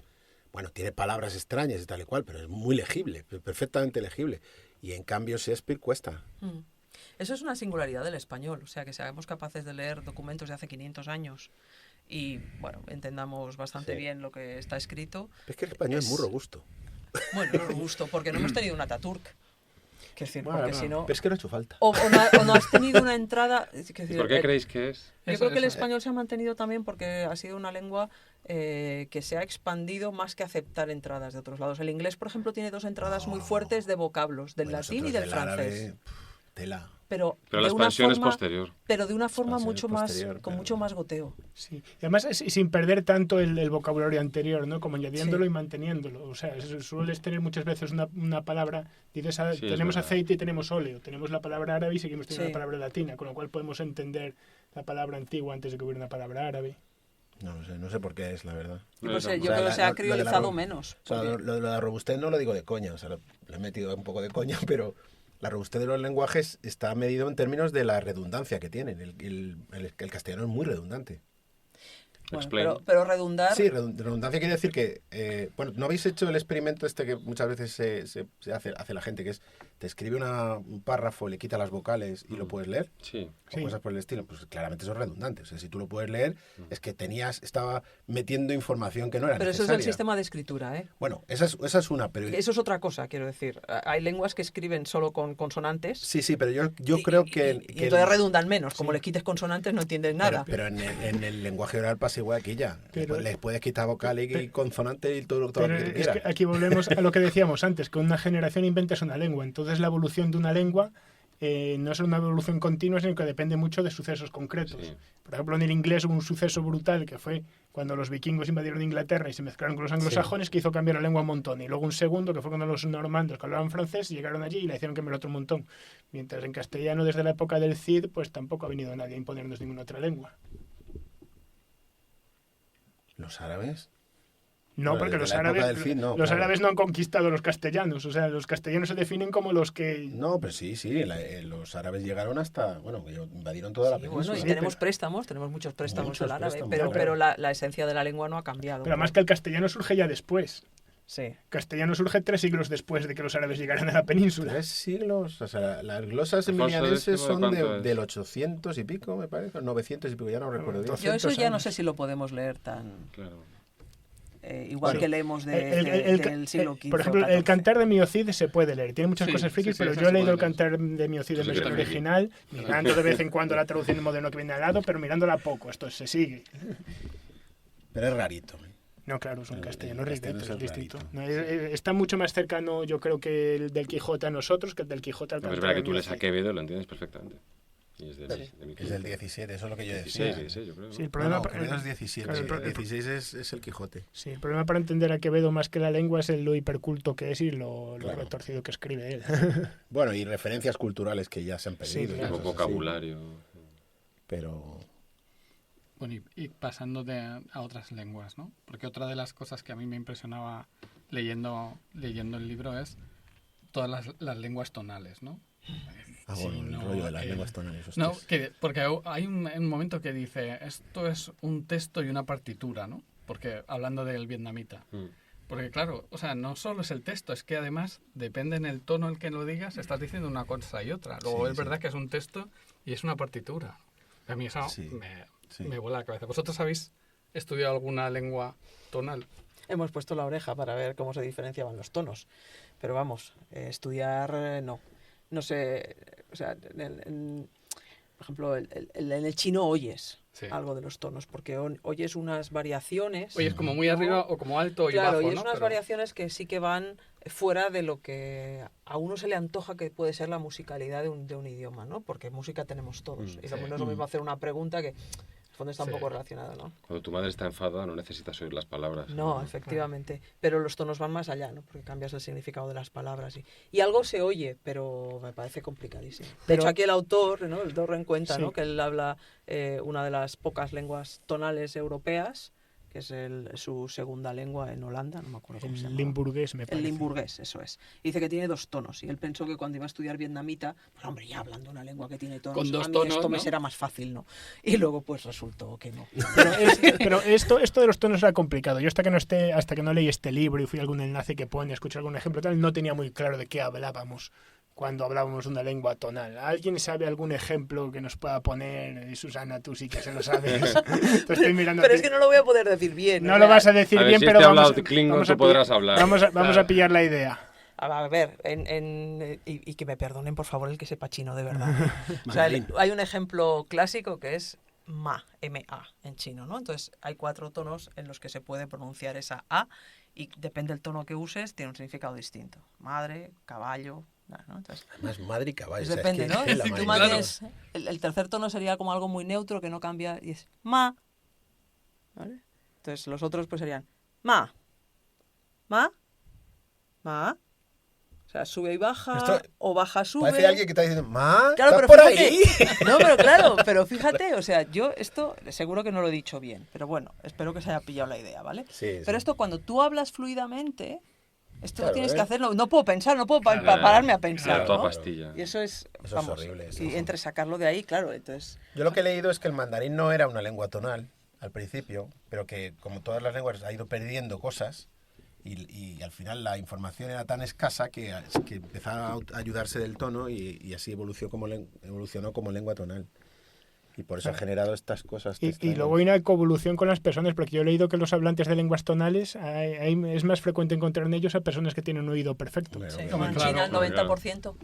bueno, tiene palabras extrañas y tal y cual, pero es muy legible, perfectamente legible. Y en cambio, Shakespeare cuesta. Mm. Eso es una singularidad del español, o sea, que seamos capaces de leer documentos de hace 500 años y, bueno, entendamos bastante Sí. bien lo que está escrito. Es que el español es muy robusto. Bueno, no gusto, porque no hemos tenido un Ataturk. Que decir, porque si no... Pero es que no ha hecho falta. O no has tenido una entrada... Es ¿Y decir, por qué creéis que es? Yo Eso, creo que el eso. español se ha mantenido también porque ha sido una lengua que se ha expandido más que aceptar entradas de otros lados. El inglés, por ejemplo, tiene dos entradas muy fuertes de vocablos, del Bueno, latín y nosotros del del árabe, francés. tela. Pero Pero la de una expansión es forma- posterior. Pero de una forma expansión mucho es más, posterior, con claro. mucho más goteo. Sí. Y además sin perder tanto el vocabulario anterior, ¿no? Como añadiéndolo Sí. y manteniéndolo. O sea, sueles tener muchas veces una palabra, dices, Sí, es tenemos verdad. aceite y tenemos óleo, tenemos la palabra árabe y seguimos teniendo Sí. la palabra latina, con lo cual podemos entender la palabra antigua antes de que hubiera una palabra árabe. No sé por qué es, la verdad. Yo creo O sea, que se ha lo de la criollizado ro- menos. O sea, porque- lo de la robustez no lo digo de coña, o sea, lo he metido un poco de coña, pero la robustez de los lenguajes está medido en términos de la redundancia que tienen. El castellano es muy redundante. bueno, Explain. pero redundar... Sí, redundancia quiere decir que, bueno, ¿no habéis hecho el experimento este que muchas veces se hace la gente, que es, te escribe un párrafo, le quita las vocales y lo puedes leer? Sí. O Sí. cosas por el estilo, pues claramente eso es redundante. O sea, si tú lo puedes leer, es que estaba metiendo información que no era Pero eso es necesaria. el sistema de escritura, ¿eh? Bueno, esa es una, pero... Eso es otra cosa, quiero decir. Hay lenguas que escriben solo con consonantes. Sí, pero yo y- creo y- que... y que entonces redundan menos. Como le quites consonantes no entiendes nada. Pero en el lenguaje oral pasa igual que ya. Pero- Le puedes quitar vocal y consonante y todo lo Pero que tú es quieras. que aquí volvemos a lo que decíamos antes, que una generación inventas una lengua. Entonces la evolución de una lengua no es una evolución continua, sino que depende mucho de sucesos concretos. Sí. Por ejemplo, en el inglés hubo un suceso brutal que fue cuando los vikingos invadieron Inglaterra y se mezclaron con los anglosajones, que hizo cambiar la lengua un montón. Y luego un segundo, que fue cuando los normandos que hablaban francés llegaron allí y la hicieron cambiar otro montón. Mientras en castellano, desde la época del Cid, pues tampoco ha venido nadie a imponernos ninguna otra lengua. Los árabes. No, Bueno, porque de los la época árabes, del Cid, no, los claro. árabes no han conquistado a los castellanos. O sea, los castellanos se definen como los que... No, pero sí, los árabes llegaron hasta, bueno, invadieron toda la Sí, península. bueno, y Sí, tenemos pero- préstamos, tenemos muchos préstamos Muchos al árabe, préstamos, pero, claro. pero la esencia de la lengua no ha cambiado. Pero además que el castellano surge ya después. Sí. Castellano surge 3 siglos después de que los árabes llegaran a la península. 3 siglos, o sea, las glosas Alfonso emilianenses X, son ¿cuánto es? del 800 y pico, me parece, 900 y pico, ya no recuerdo bien. 200 Yo eso ya no años. sé si lo podemos leer tan... Claro. igual Bueno, que leemos El- del siglo XV. por ejemplo, o el XIV. cantar de Miocid se puede leer. Tiene muchas Sí, cosas frikis, sí, pero eso yo he se leído puede el cantar de Miocid en Eso sí que versión está original, mirando de vez en cuando la traducción en moderno que viene al lado, pero mirándola poco. Esto se sigue. Pero es rarito. No, claro, es un El castellano castellano es es distinto. rarito. No, está mucho más cercano, yo creo, que el del Quijote a nosotros, que el del Quijote al No, pero es cantar verdad que de tú lees a Miocid. Quevedo y lo entiendes perfectamente. Y es de mi Es del 17, eso es lo que yo 16, decía. 16, yo creo. Sí, el ¿no? problema, No, Quevedo es 17, claro, sí, el 16 es el Quijote. sí, el problema para entender a Quevedo más que la lengua es lo hiperculto que es y lo Claro. retorcido que escribe él. Bueno, y referencias culturales que ya se han Sí, perdido. y claro. cosas Como así. vocabulario. Pero Bueno, y pasando a otras lenguas, ¿no? Porque otra de las cosas que a mí me impresionaba leyendo el libro es todas las lenguas tonales, ¿no? bueno, Sí, el no, rollo de las lenguas tonales. No, hostias. porque hay un momento que dice, esto es un texto y una partitura, ¿no? Porque hablando del vietnamita. Mm. Porque claro, o sea, no solo es el texto, es que además, depende en el tono en el que lo digas, estás diciendo una cosa y otra. Luego Sí, es sí. verdad que es un texto y es una partitura. A mí eso Sí, sí. me vuela la cabeza. ¿Vosotros habéis estudiado alguna lengua tonal? Hemos puesto la oreja para ver cómo se diferenciaban los tonos. Pero vamos, estudiar no. No sé, o sea, por ejemplo, en el chino oyes Sí. algo de los tonos, porque oyes unas variaciones. Oye, es como muy arriba o como alto y Claro, bajo, y es ¿no? unas Pero- variaciones que sí que van fuera de lo que a uno se le antoja que puede ser la musicalidad de un idioma, ¿no? Porque música tenemos todos. Y sí. no es lo mismo hacer una pregunta que, en el fondo, está un Sí. poco relacionado, ¿no? Cuando tu madre está enfadada no necesitas oír las palabras. No, efectivamente. Pero los tonos van más allá, ¿no? Porque cambias el significado de las palabras. Y algo se oye, pero me parece complicadísimo. De Pero- hecho, aquí el autor, ¿no? El Dorren cuenta, Sí. ¿no? Que él habla una de las pocas lenguas tonales europeas, que es su segunda lengua en Holanda, no me acuerdo cómo se El llama. limburgués, me El parece. limburgués, eso es. Y dice que tiene 2 tonos. Y él pensó que cuando iba a estudiar vietnamita, pues hombre, ya hablando una lengua que tiene tonos, Con 2 a mí tonos, esto me ¿no? será más fácil, ¿no? Y luego pues resultó que no. Pero esto de los tonos era complicado. Yo hasta que no leí este libro y fui a algún enlace que pone, escuché algún ejemplo tal, no tenía muy claro de qué hablábamos cuando hablábamos una lengua tonal. ¿Alguien sabe algún ejemplo que nos pueda poner? Susana, tú sí que se lo sabes. Te estoy mirando Pero a es ti. que no lo voy a poder decir bien. No o lo sea, vas a decir A ver, bien, si pero este ha vamos, hablado Klingon, vamos tú a podrás hablar. Vamos a pillar la idea. A ver, y que me perdonen, por favor, el que sepa chino de verdad. O sea, hay un ejemplo clásico que es ma, M-A, en chino, ¿no? Entonces, hay 4 tonos en los que se puede pronunciar esa A y depende del tono que uses, tiene un significado distinto. Madre, caballo, ¿no? Entonces, Además, madre y caballo. pues o sea, es depende, que ¿no? tela, Si madre tú mía. mantienes el tercer tono sería como algo muy neutro que no cambia y es ma. ¿Vale? Entonces, los otros pues serían ma, ma, ma. O sea, sube y baja, Esto o baja, sube. Parece alguien que está diciendo, ¡ma! Claro, ¿Estás pero por fíjate, ahí? no, pero claro, pero fíjate, o sea, yo esto seguro que no lo he dicho bien, pero bueno, espero que se haya pillado la idea, ¿vale? Sí, Pero sí. esto cuando tú hablas fluidamente, esto Claro, lo tienes ¿eh? que hacerlo, no puedo pensar, no puedo Claro. pararme a pensar, Claro, toda ¿no? pastilla. Y eso es, Eso es vamos, horrible, eso y es entre sacarlo de ahí, claro, entonces, Yo lo que he leído es que el mandarín no era una lengua tonal al principio, pero que como todas las lenguas ha ido perdiendo cosas y al final la información era tan escasa que empezaba a ayudarse del tono y así evolucionó como lengua tonal. Y por eso ha generado estas cosas. Y luego hay una coevolución con las personas, porque yo he leído que los hablantes de lenguas tonales es más frecuente encontrar en ellos a personas que tienen un oído perfecto. Hombre, sí, hombre, como en claro, China el claro. 90%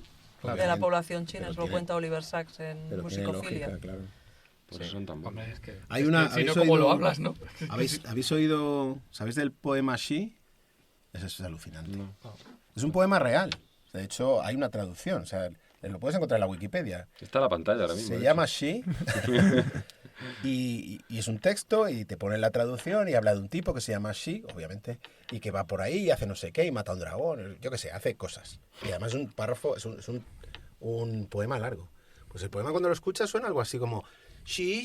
Claro. de la población china, Pero eso lo tiene- cuenta Oliver Sacks en pero tiene Musicofilia. lógica, claro. Por eso son tan buenos. Hombre, es que, Hay es una- que si ¿habéis no, ¿cómo lo oído- hablas, no? ¿Habéis oído, sabéis del poema Shi? Eso es alucinante. No. Es un poema real. De hecho, hay una traducción. O sea, lo puedes encontrar en la Wikipedia. Está en la pantalla ahora mismo. Se de llama hecho. She y es un texto y te pone la traducción y habla de un tipo que se llama She, obviamente, y que va por ahí y hace no sé qué y mata a un dragón, yo qué sé, hace cosas. Y además es un párrafo, es un poema largo. Pues el poema cuando lo escuchas suena algo así como sí,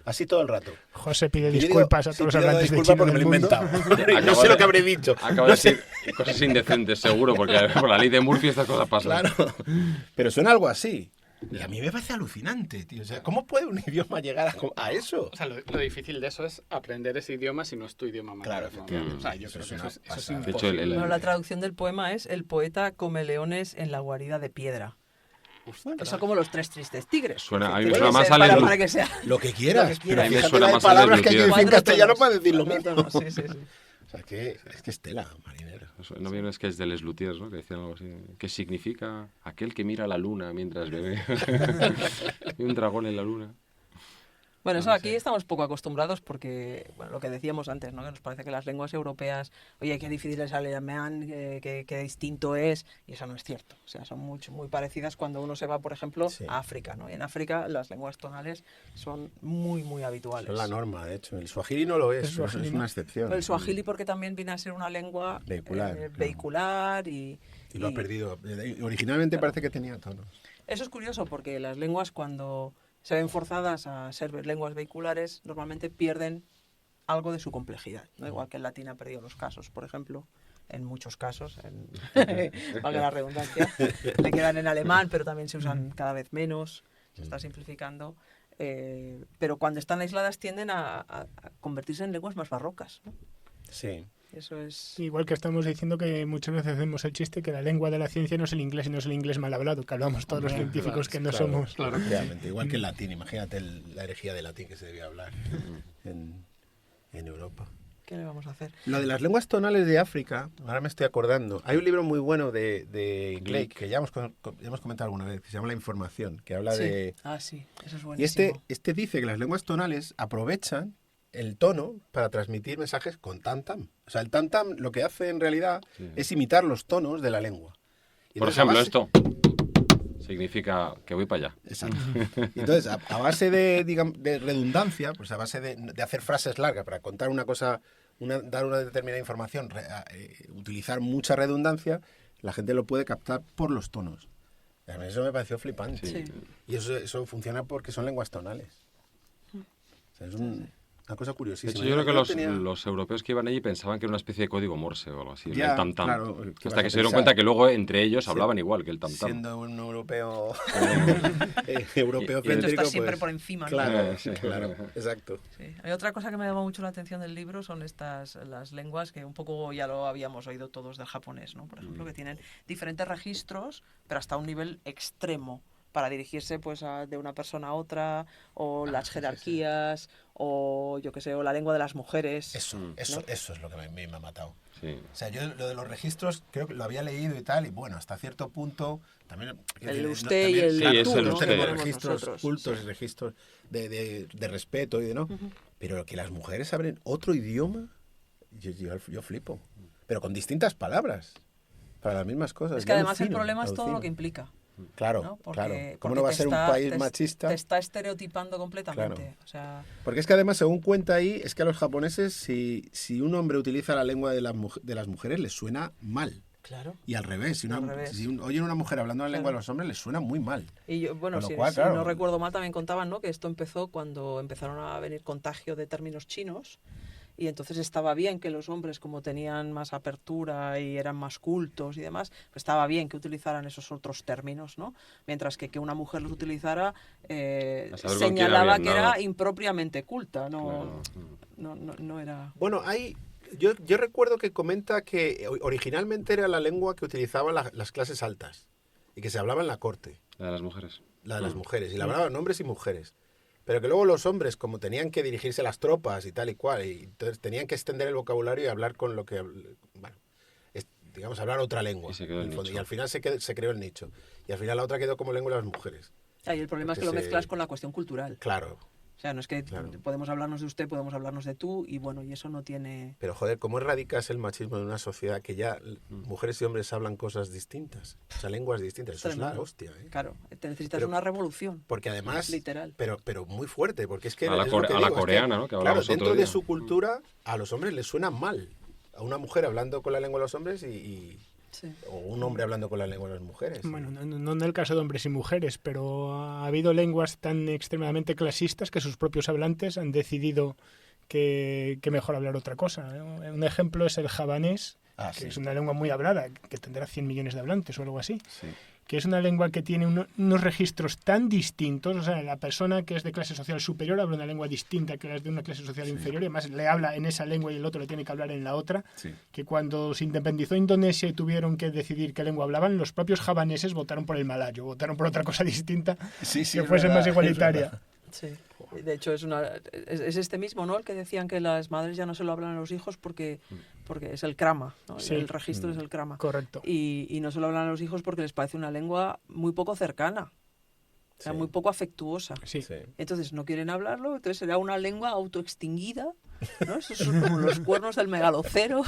así todo el rato. José pide disculpas a todos los hablantes de chino chino porque del me lo he mundo. inventado. No sé lo que habré dicho. Acabo de decir cosas indecentes, seguro, porque por la ley de Murphy estas cosas pasan. Claro, pero suena algo así. Y a mí me parece alucinante, tío. O sea, ¿cómo puede un idioma llegar a eso? O sea, lo difícil de eso es aprender ese idioma si no es tu idioma materno. Claro, efectivamente. O sea, yo creo que eso es De hecho, imposible. Bueno, la traducción del poema es el poeta come leones en la guarida de piedra. Eso como los 3 tristes tigres. A mí me Puede suena más ser al para que sea. Lo que quieras. Pero a mí me fíjate suena las más a palabras que hay que Leslie decir en Cuatro castellano tonos. para decir lo Cuatro mismo. tonos, sí. O sea, que es tela, marinero. No había un sketch de Les Luthiers, ¿no? Que decían algo así. ¿Qué significa aquel que mira la luna mientras bebe? Y un dragón en la luna. Bueno, eso aquí estamos poco acostumbrados porque, bueno, lo que decíamos antes, ¿no? Que nos parece que las lenguas europeas, oye, qué difícil es el alemán, qué distinto es, y eso no es cierto. O sea, son muy parecidas cuando uno se va, por ejemplo, a África, ¿no? Y en África las lenguas tonales son muy habituales. Son la norma, de hecho. El suajili no lo es, es una excepción. El suajili porque también viene a ser una lengua vehicular y lo ha perdido. Originalmente parece que tenía tonos. Eso es curioso porque las lenguas cuando se ven forzadas a ser lenguas vehiculares, normalmente pierden algo de su complejidad, ¿no? Igual que el latín ha perdido los casos, por ejemplo, en muchos casos, valga la redundancia, le quedan en alemán, pero también se usan cada vez menos, se está simplificando, pero cuando están aisladas tienden a convertirse en lenguas más barrocas, ¿no? Sí. Eso es... Igual que estamos diciendo que muchas veces hacemos el chiste que la lengua de la ciencia no es el inglés y no es el inglés mal hablado, que hablamos todos los científicos que no somos. Claro, efectivamente. Igual que el latín, imagínate la herejía de latín que se debía hablar en Europa. ¿Qué le vamos a hacer? Lo de las lenguas tonales de África, ahora me estoy acordando. Hay un libro muy bueno de Gleick, que ya hemos comentado alguna vez, que se llama La Información, que habla de... Ah, sí, eso es Y buenísimo. este dice que las lenguas tonales aprovechan el tono para transmitir mensajes con tam-tam. O sea, el tam-tam lo que hace en realidad es imitar los tonos de la lengua. Y por ejemplo, esto significa que voy para allá. Exacto. Y entonces, a base de redundancia, pues a base de hacer frases largas para contar una cosa, dar una determinada información, utilizar mucha redundancia, la gente lo puede captar por los tonos. A mí eso me pareció flipante. Sí. Y eso funciona porque son lenguas tonales. O sea, es una cosa De curiosísima. hecho, yo creo que los europeos que iban allí pensaban que era una especie de código Morse o algo así, Ya, el tam-tam. claro, Hasta que se dieron cuenta que luego entre ellos hablaban igual que el tam-tam. Siendo un europeo Y europeo esto céntrico, está siempre pues, por encima, ¿no? Claro, Sí. claro, exacto. Sí. Hay otra cosa que me llama mucho la atención del libro son las lenguas que un poco ya lo habíamos oído todos del japonés, ¿no? Por ejemplo, que tienen diferentes registros, pero hasta un nivel extremo para dirigirse pues de una persona a otra, o las jerarquías, o yo qué sé, o la lengua de las mujeres. Eso es lo que me ha matado. Sí. O sea, yo lo de los registros creo que lo había leído y tal, y bueno, hasta cierto punto también... El usted y el Sí, tú, es el ¿no? usted. Que Tenemos ponemos registros nosotros, cultos sí. y registros de respeto y de no. Pero que las mujeres abren otro idioma, yo flipo. Pero con distintas palabras, para las mismas cosas. Es que Yo además el alucino, problema es todo alucino. lo que implica. Claro, ¿no? claro. ¿Cómo porque no va a te ser un está- país te- machista? Te está estereotipando completamente. Claro. O sea, Porque es que además, según cuenta ahí, es que a los japoneses, si un hombre utiliza la lengua de las mujeres, les suena mal. claro. Y al revés, si Al revés. oyen una mujer hablando la lengua Claro. de los hombres, les suena muy mal. Y yo, bueno, Con lo si, cual, si claro. no recuerdo mal, también contaban, ¿no? Que esto empezó cuando empezaron a venir contagio de términos chinos. Y entonces estaba bien que los hombres, como tenían más apertura y eran más cultos y demás, pues estaba bien que utilizaran esos otros términos, ¿no? Mientras que una mujer los utilizara A saber con quién señalaba habían que dado. era impropiamente culta, Claro. no era... Bueno, yo recuerdo que comenta que originalmente era la lengua que utilizaban las clases altas y que se hablaba en la corte, La de las mujeres. la de las mujeres, y la hablaban hombres y mujeres. Pero que luego los hombres, como tenían que dirigirse a las tropas y tal y cual, y entonces tenían que extender el vocabulario y hablar con lo que, bueno, digamos, hablar otra lengua. Y se quedó el en fondo. nicho. Y al final se creó el nicho. Y al final la otra quedó como lengua de las mujeres. Ah, y el problema es que lo Porque mezclas con la cuestión cultural. Claro. O sea, no es que Claro. podemos hablarnos de usted, podemos hablarnos de tú, y bueno, y eso no tiene... Pero joder, ¿cómo erradicas el machismo en una sociedad que ya mujeres y hombres hablan cosas distintas? O sea, lenguas distintas. Eso es la Tremendo. hostia, ¿eh? Claro, te necesitas Pero- una revolución. Porque además, Literal. pero muy fuerte, porque es que A la es lo que a la digo, es que, coreana, ¿no? Que claro, hablamos dentro otro de día. su cultura a los hombres les suena mal. A una mujer hablando con la lengua de los hombres y Sí. O un hombre hablando con la lengua de las mujeres. Bueno, no en el caso de hombres y mujeres, pero ha habido lenguas tan extremadamente clasistas que sus propios hablantes han decidido que mejor hablar otra cosa. Un ejemplo es el javanés, que es una lengua muy hablada, que tendrá 100 millones de hablantes o algo así. Sí. Que es una lengua que tiene unos registros tan distintos, o sea, la persona que es de clase social superior habla una lengua distinta que la de una clase social inferior, y además le habla en esa lengua y el otro le tiene que hablar en la otra, que cuando se independizó Indonesia y tuvieron que decidir qué lengua hablaban, los propios javaneses votaron por el malayo, votaron por otra cosa distinta que fuese más igualitaria. Sí. De hecho, es este mismo, ¿no? El que decían que las madres ya no se lo hablan a los hijos porque es el krama, ¿no? Sí. El registro es el krama. Correcto. Y no se lo hablan a los hijos porque les parece una lengua muy poco cercana, o sea, muy poco afectuosa. Sí. Entonces no quieren hablarlo, entonces será una lengua autoextinguida, ¿no? Esos son como los cuernos del megaloceros,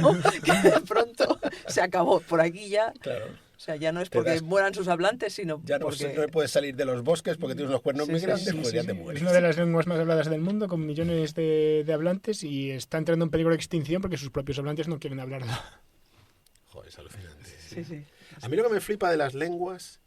¿no? Que de pronto se acabó. Por aquí ya... Claro. O sea, ya no es porque mueran sus hablantes, sino ya porque... no puedes salir de los bosques porque tienes unos cuernos muy grandes, pues ya te mueres. Es una de las lenguas más habladas del mundo, con millones de hablantes, y está entrando en peligro de extinción porque sus propios hablantes no quieren hablarla. Joder, es alucinante. Sí. A mí lo que me flipa de las lenguas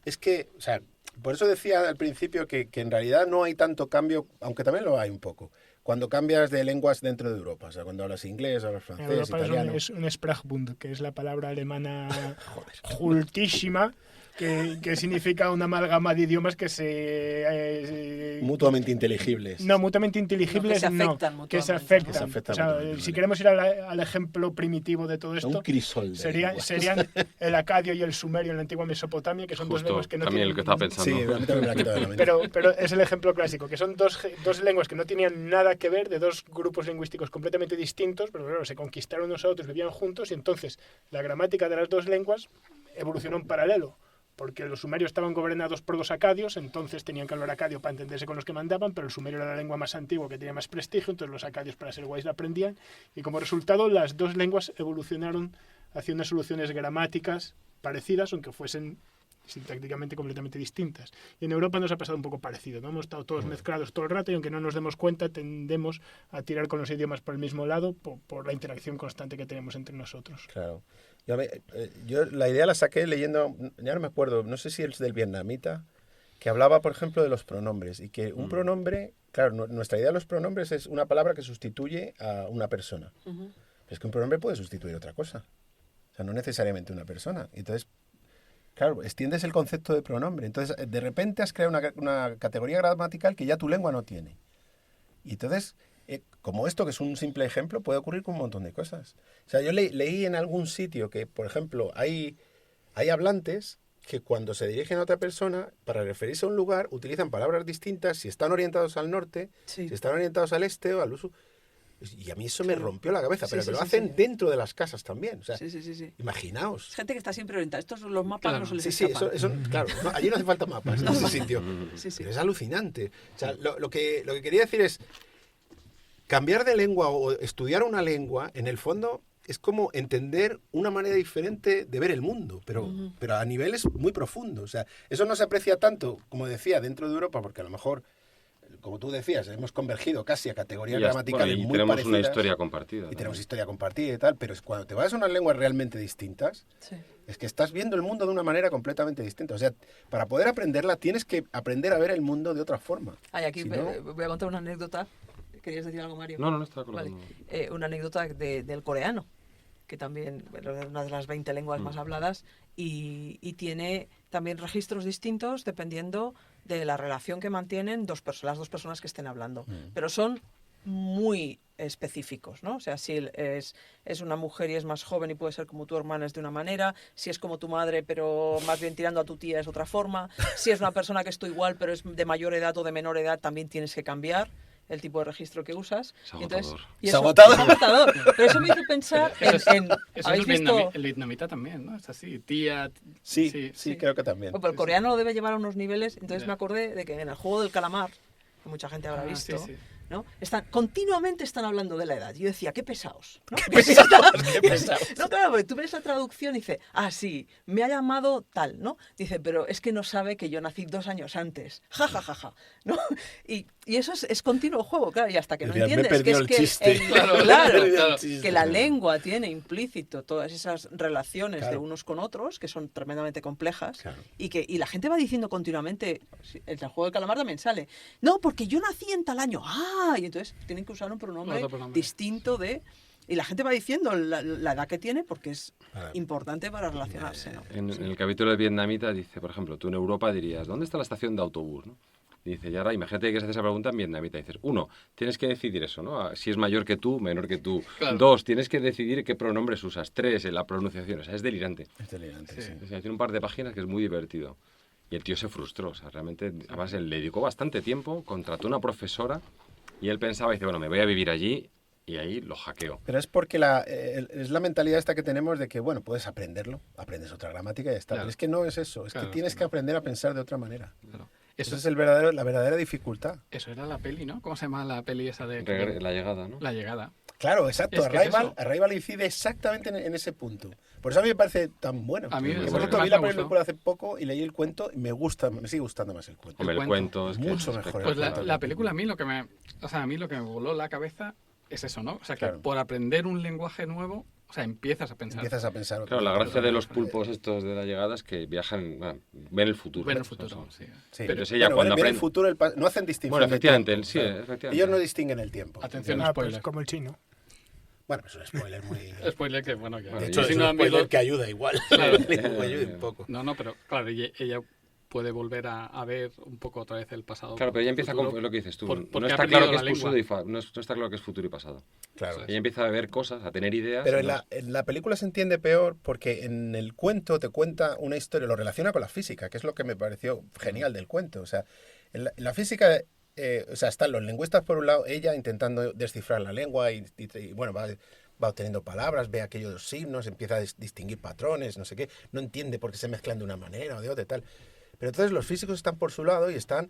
es que, o sea, por eso decía al principio que en realidad no hay tanto cambio, aunque también lo hay un poco, cuando cambias de lenguas dentro de Europa. O sea, cuando hablas inglés, hablas francés, Europa italiano. es un Sprachbund, que es la palabra alemana cultísima, que significa una amalgama de idiomas que se... mutuamente inteligibles. No, mutuamente inteligibles que se afectan. O sea, si queremos ir al ejemplo primitivo de todo esto, un crisol de serían el acadio y el sumerio en la antigua Mesopotamia, que son dos lenguas que no también tienen... el que estaba pensando. Sí, a mí también me la quito de la mente. Pero es el ejemplo clásico, que son dos lenguas que no tenían nada que ver, de dos grupos lingüísticos completamente distintos, pero claro, se conquistaron unos a otros, vivían juntos, y entonces la gramática de las dos lenguas evolucionó en paralelo, porque los sumerios estaban gobernados por dos acadios, entonces tenían que hablar acadio para entenderse con los que mandaban, pero el sumerio era la lengua más antigua que tenía más prestigio, entonces los acadios para ser guays la aprendían, y como resultado las dos lenguas evolucionaron hacia unas soluciones gramáticas parecidas, aunque fuesen sintácticamente completamente distintas. Y en Europa nos ha pasado un poco parecido, ¿no? Hemos estado todos mezclados todo el rato, y aunque no nos demos cuenta, tendemos a tirar con los idiomas por el mismo lado por la interacción constante que tenemos entre nosotros. Claro. Yo la idea la saqué leyendo, ya no me acuerdo, no sé si es del vietnamita, que hablaba, por ejemplo, de los pronombres, y que un pronombre, claro, nuestra idea de los pronombres es una palabra que sustituye a una persona. Pero es que un pronombre puede sustituir otra cosa. O sea, no necesariamente una persona. Entonces, claro, extiendes el concepto de pronombre. Entonces, de repente has creado una categoría gramatical que ya tu lengua no tiene. Y entonces, como esto, que es un simple ejemplo, puede ocurrir con un montón de cosas. O sea, yo leí en algún sitio que, por ejemplo, hay hablantes que cuando se dirigen a otra persona, para referirse a un lugar, utilizan palabras distintas si están orientados al norte, si están orientados al este o al sur. Y a mí eso me rompió la cabeza, pero lo hacen dentro de las casas también. O sea, imaginaos. Es gente que está siempre orientada. Estos son los mapas, no se les escapan. Eso, claro, no, allí no hace falta mapas en ese sitio. Pero es alucinante. O sea, lo que quería decir es, cambiar de lengua o estudiar una lengua, en el fondo, es como entender una manera diferente de ver el mundo, pero a niveles muy profundos. O sea, eso no se aprecia tanto, como decía, dentro de Europa, porque a lo mejor, como tú decías, hemos convergido casi a categorías gramaticales muy tenemos parecidas. Una historia compartida. Y tenemos historia compartida y tal, pero es cuando te vas a unas lenguas realmente distintas, es que estás viendo el mundo de una manera completamente distinta. O sea, para poder aprenderla tienes que aprender a ver el mundo de otra forma. Aquí voy a contar una anécdota. ¿Querías decir algo, Mario? No, estaba acordando. Vale. Una anécdota del coreano, que también es una de las 20 lenguas más habladas, y tiene también registros distintos dependiendo de la relación que mantienen las dos personas que estén hablando. Pero son muy específicos, ¿no? O sea, si es una mujer y es más joven y puede ser como tu hermana es de una manera, si es como tu madre pero más bien tirando a tu tía es otra forma, si es una persona que es tu igual pero es de mayor edad o de menor edad también tienes que cambiar el tipo de registro que usas. Es agotador. Pero eso me hizo pensar en ¿habéis visto? El vietnamita también, ¿no? Es así, tía... Sí, creo que también. Pero el coreano lo debe llevar a unos niveles, entonces me acordé de que en el juego del calamar, que mucha gente habrá visto, ¿no? Continuamente están hablando de la edad. Yo decía, qué pesados, ¿no? Qué pesados. No, claro, porque tú ves la traducción y dice, sí, me ha llamado tal, ¿no? Dice, pero es que no sabe que yo nací 2 años antes. Ja, ja, ja, ja, ¿no? Y Y eso es continuo juego, claro, y hasta que no Me he entiendes perdido que el chiste. claro, El chiste. que la lengua tiene implícito todas esas relaciones Claro. de unos con otros que son tremendamente complejas, Claro. y la gente va diciendo continuamente, el juego del calamar también sale, no, porque yo nací en tal año, y entonces tienen que usar un pronombre Otro pronombre. distinto de... Y la gente va diciendo la edad que tiene porque es Claro. importante para relacionarse, ¿no? En el capítulo de vietnamita dice, por ejemplo, tú en Europa dirías, ¿dónde está la estación de autobús? ¿no? Y dice, y ahora imagínate que se hace esa pregunta en vietnamita. Dices, 1, tienes que decidir eso, ¿no? Si es mayor que tú, menor que tú. Claro. 2, tienes que decidir qué pronombres usas. 3, la pronunciación. O sea, es delirante. Es delirante, sí. O sea, tiene un par de páginas que es muy divertido. Y el tío se frustró. O sea, realmente, además, él le dedicó bastante tiempo, contrató una profesora y él pensaba, dice, bueno, me voy a vivir allí y ahí lo hackeo. Pero es porque es la mentalidad esta que tenemos de que, bueno, puedes aprenderlo, aprendes otra gramática y ya está. Claro. Pero es que no es eso, es Claro, que tienes que aprender a pensar de otra manera. Claro. Eso es la verdadera dificultad. Eso era la peli, ¿no? ¿Cómo se llama la peli esa de... La llegada, ¿no? La llegada. Claro, exacto. Es que es eso. Arrival incide exactamente en ese punto. Por eso a mí me parece tan bueno. A mí Que es por lo cierto, que vi más la me gustó. película hace poco y leí el cuento y me sigue gustando más el cuento. Hombre, el cuento es que Mucho es mejor. Pues Claro. la película a mí lo que me voló la cabeza es eso, ¿no? O sea, que Claro. por aprender un lenguaje nuevo, o sea, empiezas a pensar. Empiezas a pensar otra Claro, la vez. gracia de los pulpos estos de la llegada es que viajan, ven el futuro. Ven el O sea, futuro, son- sí. Sí. Pero es ella Bueno, cuando viene el aprende- futuro, no hacen distinción. Bueno, de efectivamente, tiempo, sí, claro. efectivamente. Ellos no distinguen el tiempo. Atención, Pues spoiler. como el chino. Bueno, es un spoiler muy... Spoiler que, bueno, que... Bueno, De y hecho, si es no un han spoiler visto- que ayuda igual. Claro. Ayuda un poco. No, pero claro, ella puede volver a ver un poco otra vez el pasado. Claro, pero ella empieza futuro, con lo que dices tú. porque No ha está aprendido claro que la es lengua. futuro no está claro que es futuro y pasado. Claro. Ella empieza a ver cosas, a tener ideas. Pero y en la película se entiende peor porque en el cuento te cuenta una historia, lo relaciona con la física, que es lo que me pareció genial del cuento. O sea, en la física, o sea, están los lingüistas por un lado, ella intentando descifrar la lengua y bueno, va obteniendo palabras, ve aquellos signos, empieza a distinguir patrones, no sé qué, no entiende por qué se mezclan de una manera o de otra y tal. Pero entonces los físicos están por su lado y están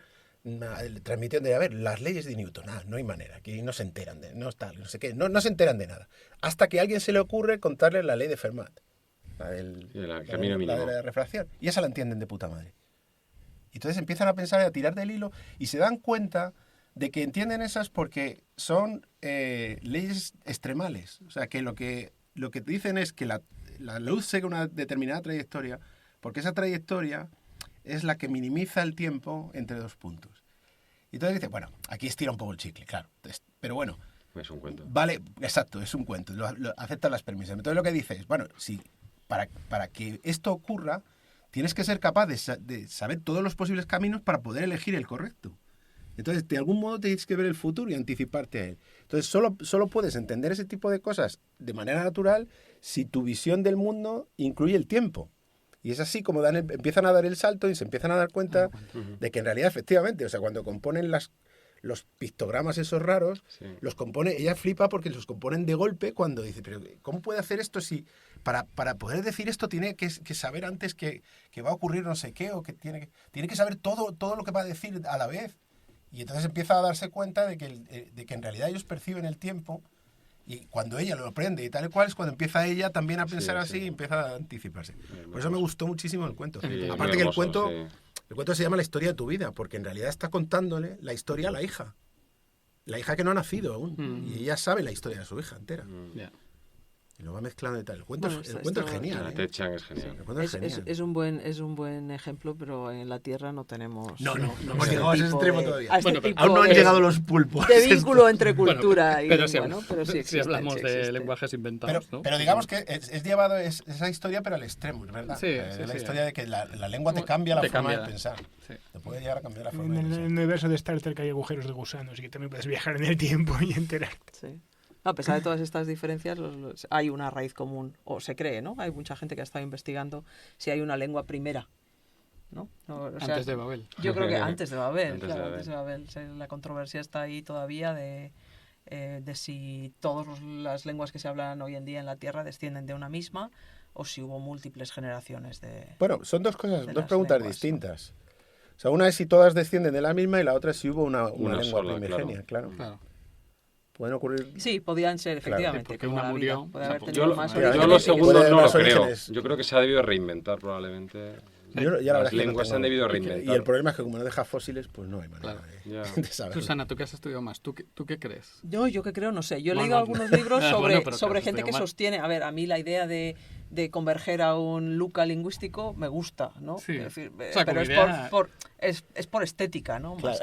transmitiendo, a ver, las leyes de Newton, no hay manera, aquí no se enteran de, no tal, no sé qué, no se enteran de nada. Hasta que a alguien se le ocurre contarle la ley de Fermat, la del Sí, el camino mínimo. de la refracción, y esa la entienden de puta madre. Y entonces empiezan a pensar y a tirar del hilo y se dan cuenta de que entienden esas porque son leyes extremales. O sea, que lo que dicen es que la luz sigue una determinada trayectoria porque esa trayectoria es la que minimiza el tiempo entre dos puntos. Y entonces dice, bueno, aquí estira un poco el chicle, claro. Pero bueno, Es un cuento. vale, exacto, es un cuento, aceptan las premisas. Entonces lo que dice es, bueno, si para que esto ocurra, tienes que ser capaz de saber todos los posibles caminos para poder elegir el correcto. Entonces, de algún modo tienes que ver el futuro y anticiparte a él. Entonces, solo puedes entender ese tipo de cosas de manera natural si tu visión del mundo incluye el tiempo. Y es así como empiezan a dar el salto y se empiezan a dar cuenta de que en realidad, efectivamente, o sea, cuando componen los pictogramas esos raros, Sí. los compone, ella flipa porque los componen de golpe cuando dice, pero ¿cómo puede hacer esto si para poder decir esto tiene que saber antes que va a ocurrir no sé qué o que tiene que saber todo lo que va a decir a la vez? Y entonces empieza a darse cuenta de que en realidad ellos perciben el tiempo y cuando ella lo aprende y tal y cual es cuando empieza ella también a pensar así y empieza a anticiparse. Por eso me gustó muchísimo el cuento. Sí, muy Aparte que el hermoso, cuento... sí. El cuento se llama La historia de tu vida, porque en realidad está contándole la historia a la hija. La hija que no ha nacido aún. Y ella sabe la historia de su hija entera. Ya. Y lo va mezclando y tal. El cuento, Bueno, el cuento es esto- genial. La ¿eh? Ted Chiang es genial. El cuento es genial. Es un buen ejemplo, pero en la Tierra no tenemos... No hemos este llegado a ese tipo extremo de- todavía. a este Bueno, pero tipo Aún no han de- llegado los pulpos. de vínculo entre cultura Bueno, y pero lengua, si, ¿no? Pero sí si existe, hablamos sí de existe. lenguajes inventados, ¿no? Pero digamos que es llevado esa historia, pero al extremo, es verdad. Sí, La sí. historia de que la lengua te cambia la Te forma cambia. de pensar. Sí. Te puede llegar a cambiar la En forma de el pensar. universo de Star Trek hay agujeros de gusano, así que también puedes viajar en el tiempo y enterarte. Sí. No, a pesar de todas estas diferencias, hay una raíz común, o se cree, ¿no? Hay mucha gente que ha estado investigando si hay una lengua primera, ¿no? O sea, Antes de Babel. yo creo que antes de Babel, Antes de claro, Babel. antes de Babel. O sea, la controversia está ahí todavía de si todas las lenguas que se hablan hoy en día en la Tierra descienden de una misma o si hubo múltiples generaciones de... Bueno, son dos cosas, de dos las preguntas lenguas, distintas. O sea, una es si todas descienden de la misma y la otra es si hubo una Una lengua sola, primigenia, claro. Claro. Pueden ocurrir... Sí, podían ser, Claro. efectivamente, Porque como una la vida. murió, Puede o sea, haber yo tenido lo- más yo Yo orígenes lo y- segundo puede haber no lo más creo. orígenes. Yo creo que se ha debido reinventar probablemente. Las lenguas se han debido reinventar. Y el problema es que como no deja fósiles, pues no hay manera de saberlo. Susana, tú que has estudiado más, ¿tú qué crees? Yo qué creo, no sé. Yo he Bueno, leído algunos libros sobre, pero sobre que gente has que estudiado más. sostiene... A ver, a mí la idea de converger a un Luca lingüístico me gusta, ¿no? Sí. Es decir, O sea, pero como idea- es por estética, ¿no? Más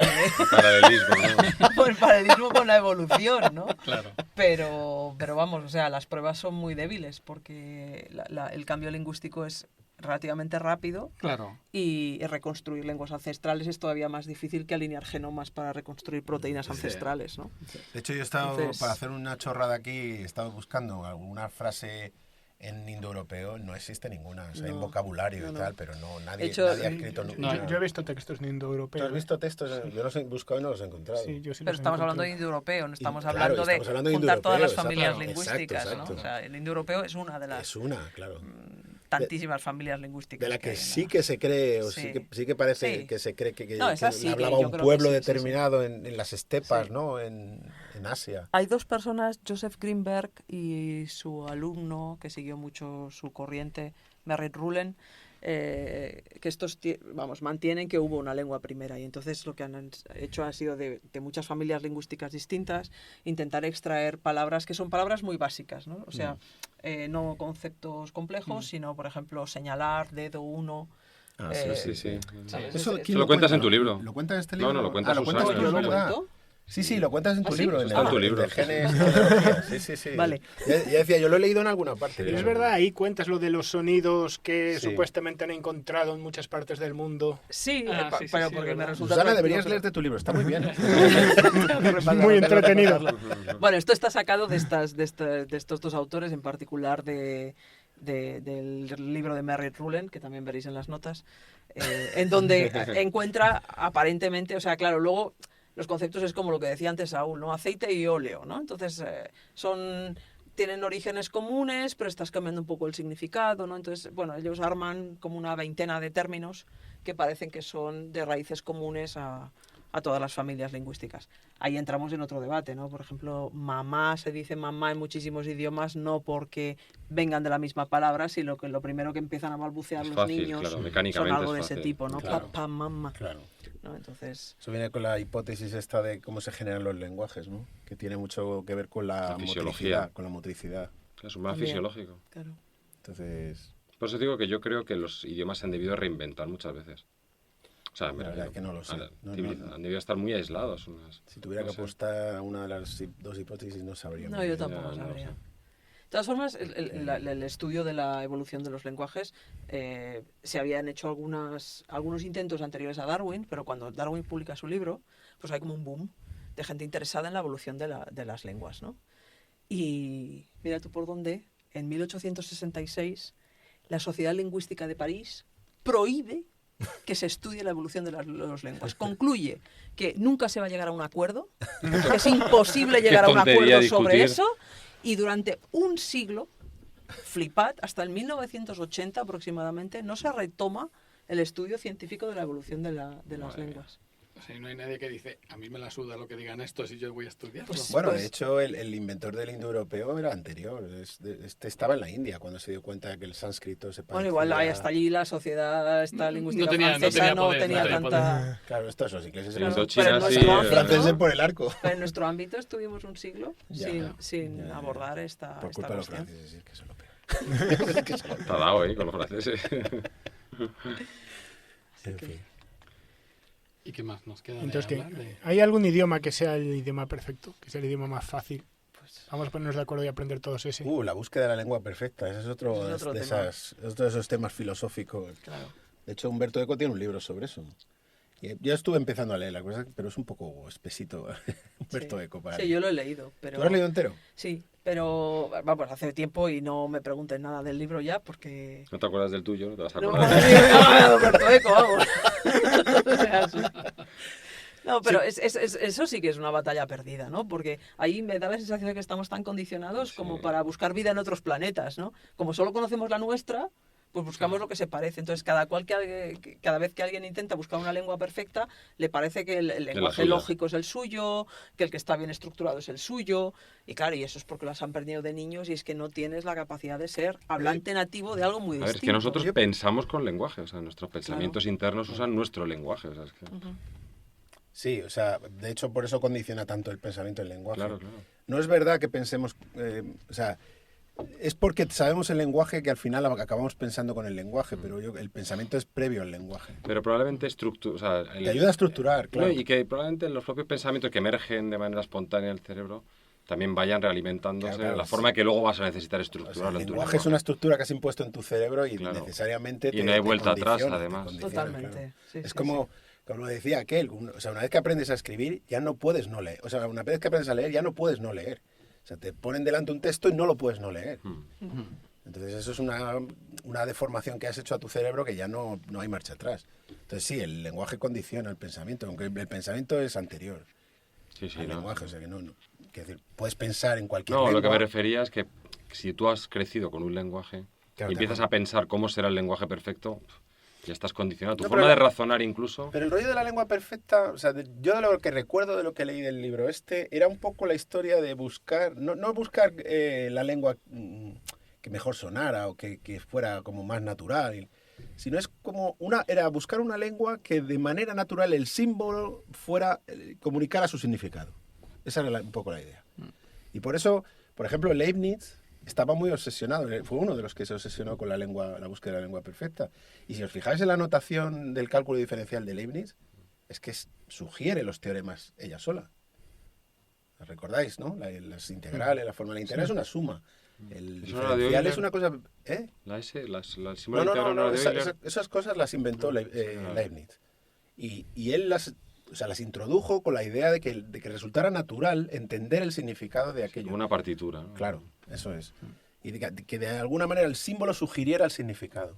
Paralelismo, ¿no? por el paralelismo con la evolución, ¿no? Claro. Pero vamos, o sea, las pruebas son muy débiles porque el cambio lingüístico es relativamente rápido Claro. y reconstruir lenguas ancestrales es todavía más difícil que alinear genomas para reconstruir proteínas ancestrales, ¿no? De hecho, yo he estado, Entonces- para hacer una chorrada aquí, he estado buscando alguna frase en indoeuropeo, no existe ninguna. O sea, hay No, vocabulario y no. tal, pero nadie hecho, ha escrito nunca. Yo he visto textos ¿Tú indoeuropeos. has visto textos? Yo los he buscado y no los he encontrado. Sí, yo sí Pero los he estamos hablando de encontrado. indoeuropeo, no estamos claro, hablando de estamos hablando de juntar todas las indoeuropeo, familias exacto, lingüísticas, exacto. ¿no? O sea, el indoeuropeo es una de las Es una, claro. tantísimas familias lingüísticas. De la que hay, sí ¿no? que se cree, o Sí. sí que parece Sí. que se cree que No, esa sí, que hablaba yo un creo que pueblo sí, sí, sí. determinado en las estepas, Sí. ¿no? En Asia. Hay dos personas, Joseph Greenberg y su alumno, que siguió mucho su corriente, Merritt Rulen, que estos mantienen que hubo una lengua primera y entonces lo que han hecho ha sido de muchas familias lingüísticas distintas intentar extraer palabras que son palabras muy básicas, ¿no? O sea, no conceptos complejos, sino, por ejemplo, señalar, dedo, uno. Ah, Sí. ¿sabes? Eso, Es- ¿quién lo lo cuentas cuenta? en tu libro. ¿Lo cuentas en este No, libro? no, lo cuenta lo cuentas Susana, tú, ¿Yo es lo verdad. cuento? Sí, sí, lo cuentas en tu ¿Ah, sí? libro. Eso está en tu el libro. de genes, genealogía. Sí. Vale. Ya decía, yo lo he leído en alguna parte. Y es verdad, ahí cuentas lo de los sonidos que Sí. supuestamente han encontrado en muchas partes del mundo. Sí, Ah, sí, pero sí, porque me verdad. resulta Susana, atractivo, deberías pero- leerte tu libro, está muy bien. Muy entretenido. Bueno, esto está sacado de estos dos autores, en particular del libro de Merritt Rulen, que también veréis en las notas, en donde encuentra aparentemente, o sea, claro, luego los conceptos es como lo que decía antes Saúl, ¿no? Aceite y óleo, ¿no? Entonces tienen orígenes comunes, pero estás cambiando un poco el significado, ¿no? Entonces, bueno, ellos arman como una veintena de términos que parecen que son de raíces comunes a todas las familias lingüísticas. Ahí entramos en otro debate, ¿no? Por ejemplo, mamá, se dice mamá en muchísimos idiomas, no porque vengan de la misma palabra, sino que lo primero que empiezan a balbucear Es los fácil, niños claro, son mecánicamente algo es de ese fácil. tipo, ¿no? Claro. Papá, mamá, Claro. ¿no? Entonces, Eso viene con la hipótesis esta de cómo se generan los lenguajes, ¿no? Que tiene mucho que ver con La la fisiología. motricidad, con la motricidad. Es más También. fisiológico. claro. Entonces, Por eso digo que yo creo que los idiomas se han debido reinventar muchas veces. O sea, La verdad es que no lo sé. Han debido estar muy aislados. si tuviera no que sé. apostar a una de las dos hipótesis, no sabría. No, muy yo bien. tampoco no lo sabría. sé. De todas formas, el estudio de la evolución de los lenguajes, se habían hecho algunos intentos anteriores a Darwin, pero cuando Darwin publica su libro, pues hay como un boom de gente interesada en la evolución de las lenguas, ¿no? Y mira tú por dónde, en 1866, la Sociedad Lingüística de París prohíbe que se estudie la evolución de las lenguas. Concluye que nunca se va a llegar a un acuerdo, que es imposible llegar a un tontería acuerdo sobre discutir. eso, y durante un siglo, flipad, hasta el 1980 aproximadamente, no se retoma el estudio científico de la evolución de las lenguas. O sea, no hay nadie que dice, a mí me la suda lo que digan estos y yo voy a estudiarlo. Pues- Bueno, de hecho, el inventor del indoeuropeo era anterior. Este estaba en la India cuando se dio cuenta de que el sánscrito se parecía... Bueno, igual hasta allí la sociedad esta lingüística francesa tenía poder, tenía no tenía tanta... Claro, estos los ingleses Claro, eran Indochina, pero en sí, nuestro ámbito- franceses por el arco. Pero en nuestro ámbito estuvimos un siglo Ya, sin ya. abordar esta Por culpa de los cuestión. franceses, sí, es que son lo peor. Es que son lo Está dado, con los franceses. En fin. ¿Y qué más nos queda Entonces, de ¿qué? hablar? De... ¿Hay algún idioma que sea el idioma perfecto? Que sea el idioma más fácil. Vamos a ponernos de acuerdo y aprender todos ese. La búsqueda de la lengua perfecta. Ese es otro, Ese es otro de, tema. otro de esos temas filosóficos. Claro. De hecho, Humberto Eco tiene un libro sobre eso. Y yo estuve empezando a leer la cosa, pero es un poco espesito Humberto Sí. Eco. Para Sí, mí. yo lo he leído, pero... ¿Tú lo has leído entero? Sí, pero vamos, hace tiempo y no me pregunten nada del libro ya porque... No te acuerdas del tuyo, no te vas a No, acordar. no, Roberto Eco, vamos. O sea, sí. No, pero eso sí que es una batalla perdida, ¿no? Porque ahí me da la sensación de que estamos tan condicionados como para buscar vida en otros planetas, ¿no? Como solo conocemos la nuestra, pues buscamos lo que se parece. Entonces, cada vez que alguien intenta buscar una lengua perfecta, le parece que el lenguaje lógico es el suyo, que el que está bien estructurado es el suyo. Y claro, y eso es porque las han perdido de niños y es que no tienes la capacidad de ser hablante nativo de algo muy distinto. Es que nosotros pensamos con lenguaje, o sea, nuestros pensamientos internos usan nuestro lenguaje. O sea, es que... Sí, o sea, de hecho por eso condiciona tanto el pensamiento el lenguaje. Claro, claro. No es verdad que pensemos, o sea, es porque sabemos el lenguaje que al final acabamos pensando con el lenguaje, pero el pensamiento es previo al lenguaje. Pero probablemente te ayuda a estructurar, claro. No, y que probablemente los propios pensamientos que emergen de manera espontánea en el cerebro también vayan realimentándose de la forma que luego vas a necesitar estructurarlo. El lenguaje es una estructura que has impuesto en tu cerebro y necesariamente y no hay vuelta atrás, además. Totalmente. Claro. Sí, es como decía aquel, o sea, una vez que aprendes a escribir ya no puedes no leer. O sea, una vez que aprendes a leer ya no puedes no leer. O sea, te ponen delante un texto y no lo puedes no leer. Entonces eso es una deformación que has hecho a tu cerebro que ya no hay marcha atrás. Entonces sí, el lenguaje condiciona el pensamiento, aunque el pensamiento es anterior al lenguaje. O sea, que no. Es decir, puedes pensar en cualquier lengua. Lo que me refería es que si tú has crecido con un lenguaje y empiezas a pensar cómo será el lenguaje perfecto, ya estás condicionado. Tu forma de razonar incluso... Pero el rollo de la lengua perfecta, o sea, yo de lo que recuerdo de lo que leí del libro era un poco la historia de buscar, no buscar la lengua que mejor sonara o que fuera como más natural, sino es como era buscar una lengua que de manera natural el símbolo fuera comunicara su significado. Esa era un poco la idea. Y por eso, por ejemplo, Leibniz estaba muy obsesionado, fue uno de los que se obsesionó con la búsqueda de la lengua perfecta. Y si os fijáis en la notación del cálculo diferencial de Leibniz, es que sugiere los teoremas ella sola. ¿Recordáis, no? Las integrales, la forma de la integral es una suma. El diferencial es una cosa... ¿Eh? La símbolo integral no, de Euler. esas cosas las inventó Leibniz. Y él las introdujo con la idea de que resultara natural entender el significado de aquello. Una partitura, ¿no? Claro, eso es. Y que de alguna manera el símbolo sugiriera el significado.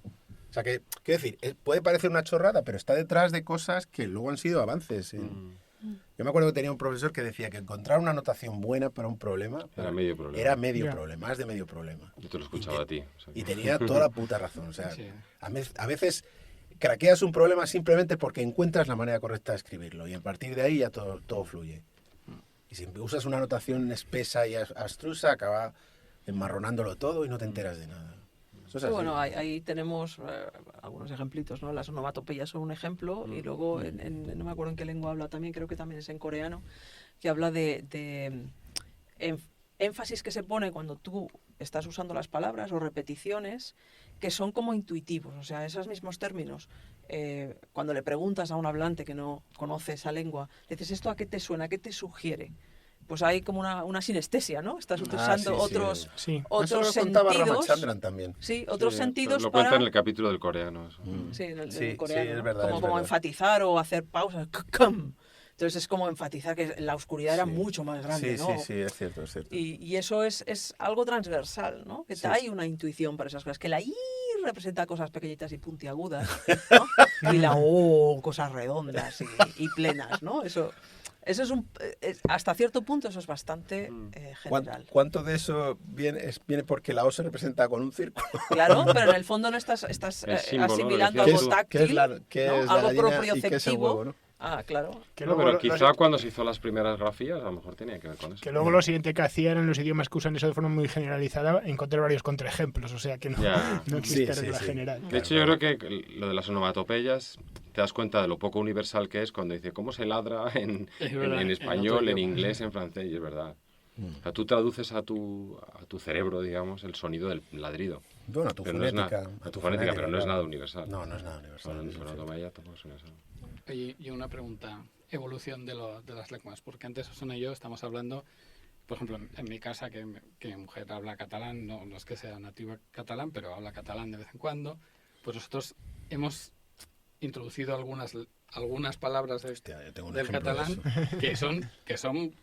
O sea, quiero decir, puede parecer una chorrada, pero está detrás de cosas que luego han sido avances. Yo me acuerdo que tenía un profesor que decía que encontrar una notación buena para un problema era medio problema. Era medio problema, más de medio problema. Yo te lo escuchaba a ti. O sea, y tenía toda la puta razón. O sea, a veces craqueas un problema simplemente porque encuentras la manera correcta de escribirlo y a partir de ahí ya todo fluye. Y si usas una notación espesa y abstrusa, acaba enmarronándolo todo y no te enteras de nada. Eso es así. Bueno, ahí tenemos algunos ejemplitos, ¿no? Las onomatopeyas son un ejemplo y luego, no me acuerdo en qué lengua habla también, creo que también es en coreano, que habla de énfasis que se pone cuando tú estás usando las palabras o repeticiones que son como intuitivos, o sea, esos mismos términos. Cuando le preguntas a un hablante que no conoce esa lengua, le dices, ¿esto a qué te suena? ¿A qué te sugiere? Pues hay como una sinestesia, ¿no? Estás usando otros Eso lo sentidos. Contaba Ramachandran también. Sí, otros sentidos lo cuenta en el capítulo del coreano. Eso. Sí, en el coreano. Sí, es verdad, como enfatizar o hacer pausas. Entonces es como enfatizar que la oscuridad era mucho más grande, ¿no? Sí, es cierto. Y eso es algo transversal, ¿no? Que hay una intuición para esas cosas. Que la I representa cosas pequeñitas y puntiagudas, ¿no? Y la O, cosas redondas y plenas, ¿no? Eso es hasta cierto punto eso es bastante general. ¿Cuánto de eso viene porque la O se representa con un círculo? Claro, pero en el fondo no estás símbolo, asimilando algo táctil, ¿no? Algo proprioceptivo, ¿no? Ah, claro. Pero quizá cuando se hizo las primeras grafías a lo mejor tenía que ver con eso. Que luego lo siguiente que hacían en los idiomas que usan eso de forma muy generalizada, encontrar varios contraejemplos, o sea que no existe regla general. De hecho, yo creo que lo de las onomatopeyas te das cuenta de lo poco universal que es cuando dice cómo se ladra en español, en inglés, en francés, y es verdad. O sea, tú traduces a tu cerebro, digamos, el sonido del ladrido. Bueno, a tu fonética. A tu fonética, pero no es nada universal. No es nada universal. Con onomatopeya tampoco es universal. Y una pregunta, evolución de las lenguas, porque antes Susana y yo estamos hablando, por ejemplo, en mi casa, que mi mujer habla catalán, no es que sea nativa catalán, pero habla catalán de vez en cuando, pues nosotros hemos introducido algunas palabras del catalán que son,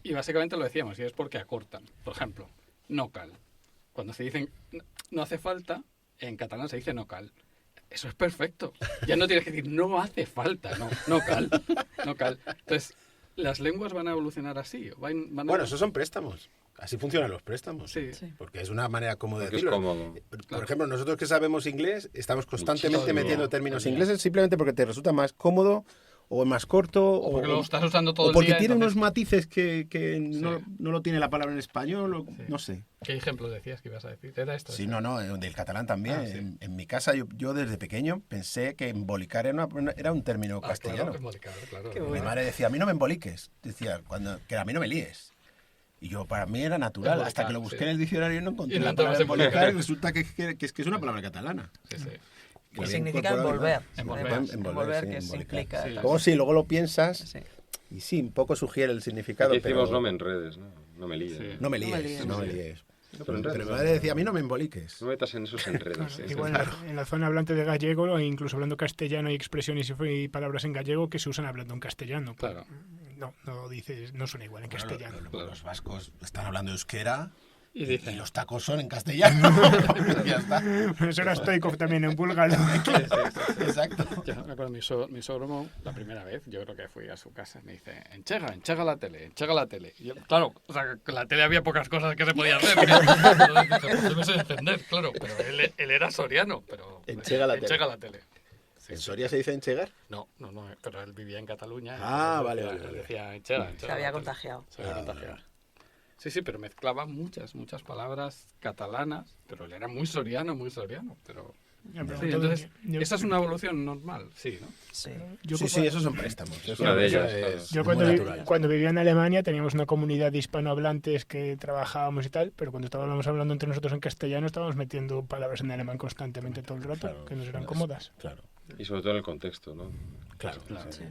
y básicamente lo decíamos, y es porque acortan. Por ejemplo, no cal. Cuando se dicen no hace falta, en catalán se dice no cal. Eso es perfecto. Ya no tienes que decir, no hace falta, no cal. Entonces, ¿las lenguas van a evolucionar así? Bueno, esos son préstamos. Así funcionan los préstamos. Sí. Porque es una manera cómoda de Porque es decirlo. cómodo. Por ejemplo, nosotros que sabemos inglés, estamos constantemente Muchísimo. metiendo términos También. ingleses simplemente porque te resulta más cómodo o más corto O porque lo estás usando todo o el porque día. tiene entonces- unos matices que no, Sí. no lo tiene la palabra en español, Sí. no sé. ¿Qué ejemplos decías que ibas a decir? ¿Era esto? Sí, no, del catalán también. Ah, sí. En mi casa, yo desde pequeño pensé que embolicar era un término Ah, castellano. Claro, embolicar, claro. Qué Mi bueno. madre decía, a mí no me emboliques. Decía, que a mí no me líes. Y yo, para mí era natural, Embolicar, hasta que lo busqué sí. en el diccionario y no encontré Y no la encontrabas palabra embolicar embolicar. y resulta que es una palabra catalana. Sí, sí. Que Que había significa incorporado, envolver. Envolver. además. Envolver, Envolver, sí, que embolicar. implica... Sí. Luego sí, luego lo piensas Sí. y sí, un poco sugiere el significado, Aquí decimos pero no me enredes, ¿no? No me líes. Sí. no me No me líes, líes. no me Sí. líes. No, Pero enredes, mi no. madre decía, a mí no me emboliques. No metas en esos enredos. sí. Igual en la zona hablante de gallego, o incluso hablando castellano, hay expresiones y palabras en gallego que se usan hablando en castellano. Claro. No dices, no suena igual en Bueno, castellano. los vascos están hablando euskera Y y dicen... los tacos son en castellano. Ya está. Eso era Stoikov también en búlgaro. Exacto. Yo me acuerdo, mi sogro, la primera vez, yo creo que fui a su casa, me dice, enchega la tele. Y yo, claro, o sea, con la tele había pocas cosas que se podía hacer. Entonces, pues yo me sé defender, claro, pero él era soriano, pero... Enchega la tele. la tele. Sí, ¿En sí. Soria se dice enchegar? No, pero él vivía en Cataluña. Ah, entonces vale, decía- vale. Decía, enchega Se había la tele". contagiado. Se había Ah, contagiado. Sí, sí, pero mezclaba muchas palabras catalanas, pero él era muy soriano, pero... Sí, entonces, esa es una evolución normal, sí, ¿no? Sí. Sí, esos son préstamos. una de ellas, Yo muy natural. cuando vivía en Alemania teníamos una comunidad de hispanohablantes que trabajábamos y tal, pero cuando estábamos hablando entre nosotros en castellano estábamos metiendo palabras en alemán constantemente todo el rato, Claro, que nos eran claro, cómodas. Claro, Y sobre todo en el contexto, ¿no? claro. Sí.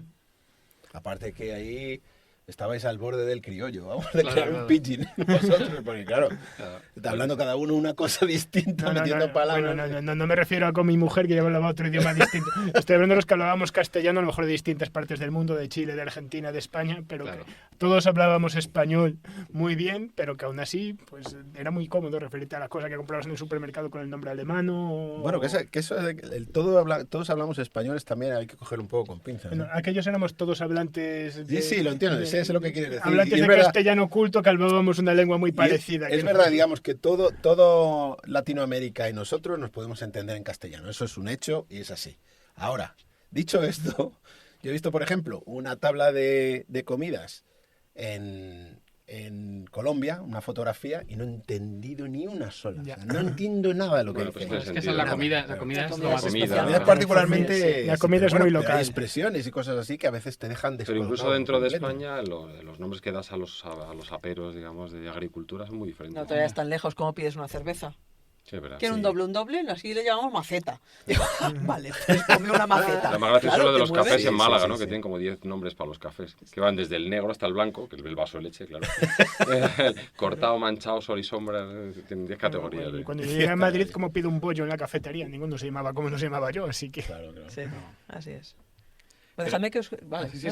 Aparte que ahí estabais al borde del criollo, vamos, de Claro, crear claro. un pidgin vosotros, porque claro, Claro. está hablando cada uno una cosa distinta, metiendo palabras. Bueno, no me refiero a con mi mujer que ya hablaba otro idioma distinto. Estoy hablando de los que hablábamos castellano, a lo mejor de distintas partes del mundo, de Chile, de Argentina, de España, pero Claro. que todos hablábamos español muy bien, pero que aún así pues era muy cómodo referirte a las cosas que comprabas en el supermercado con el nombre alemán o... Bueno, que eso de que todos hablamos españoles también hay que coger un poco con pinzas. Bueno, ¿eh? aquellos éramos todos hablantes de... Sí, lo entiendo, sé lo que quieres decir. Hablantes Y es de verdad- castellano culto que hablábamos una lengua muy y parecida. Es verdad, digamos, que todo Latinoamérica y nosotros nos podemos entender en castellano. Eso es un hecho y es así. Ahora, dicho esto, yo he visto, por ejemplo, una tabla de comidas en Colombia, una fotografía, y no he entendido ni una sola. Ya. O sea, no entiendo nada de lo que Bueno, pues dice. tiene Es que esa es sentido, la ¿no? comida, la Claro. comida La es comida lo más es especial. especial. La comida particularmente... Sí, la comida es muy pero local. Hay expresiones y cosas así que a veces te dejan Pero descolocado incluso dentro de completo. España, los nombres que das a los aperos, digamos, de agricultura son muy diferentes. No te vayas tan lejos como pides una cerveza. Sí, es verdad. ¿Quiere Sí. un doble? Así le llamamos maceta. Digo, vale, pues ponme una maceta. Lo más gracioso es Claro, lo de te los mueves. cafés Sí, en sí, Málaga, sí, ¿no? sí. Que tienen como 10 nombres para los cafés. Que van desde el negro hasta el blanco, que es el vaso de leche, claro. Cortado, manchado, sol y sombra. Tienen 10 categorías. Y ¿eh? cuando yo llegué a Madrid, como pido un bollo en la cafetería, ninguno se llamaba como no se llamaba yo, así que... Claro, claro. Sí, así es. Pues dejadme que os... Vale, Sí,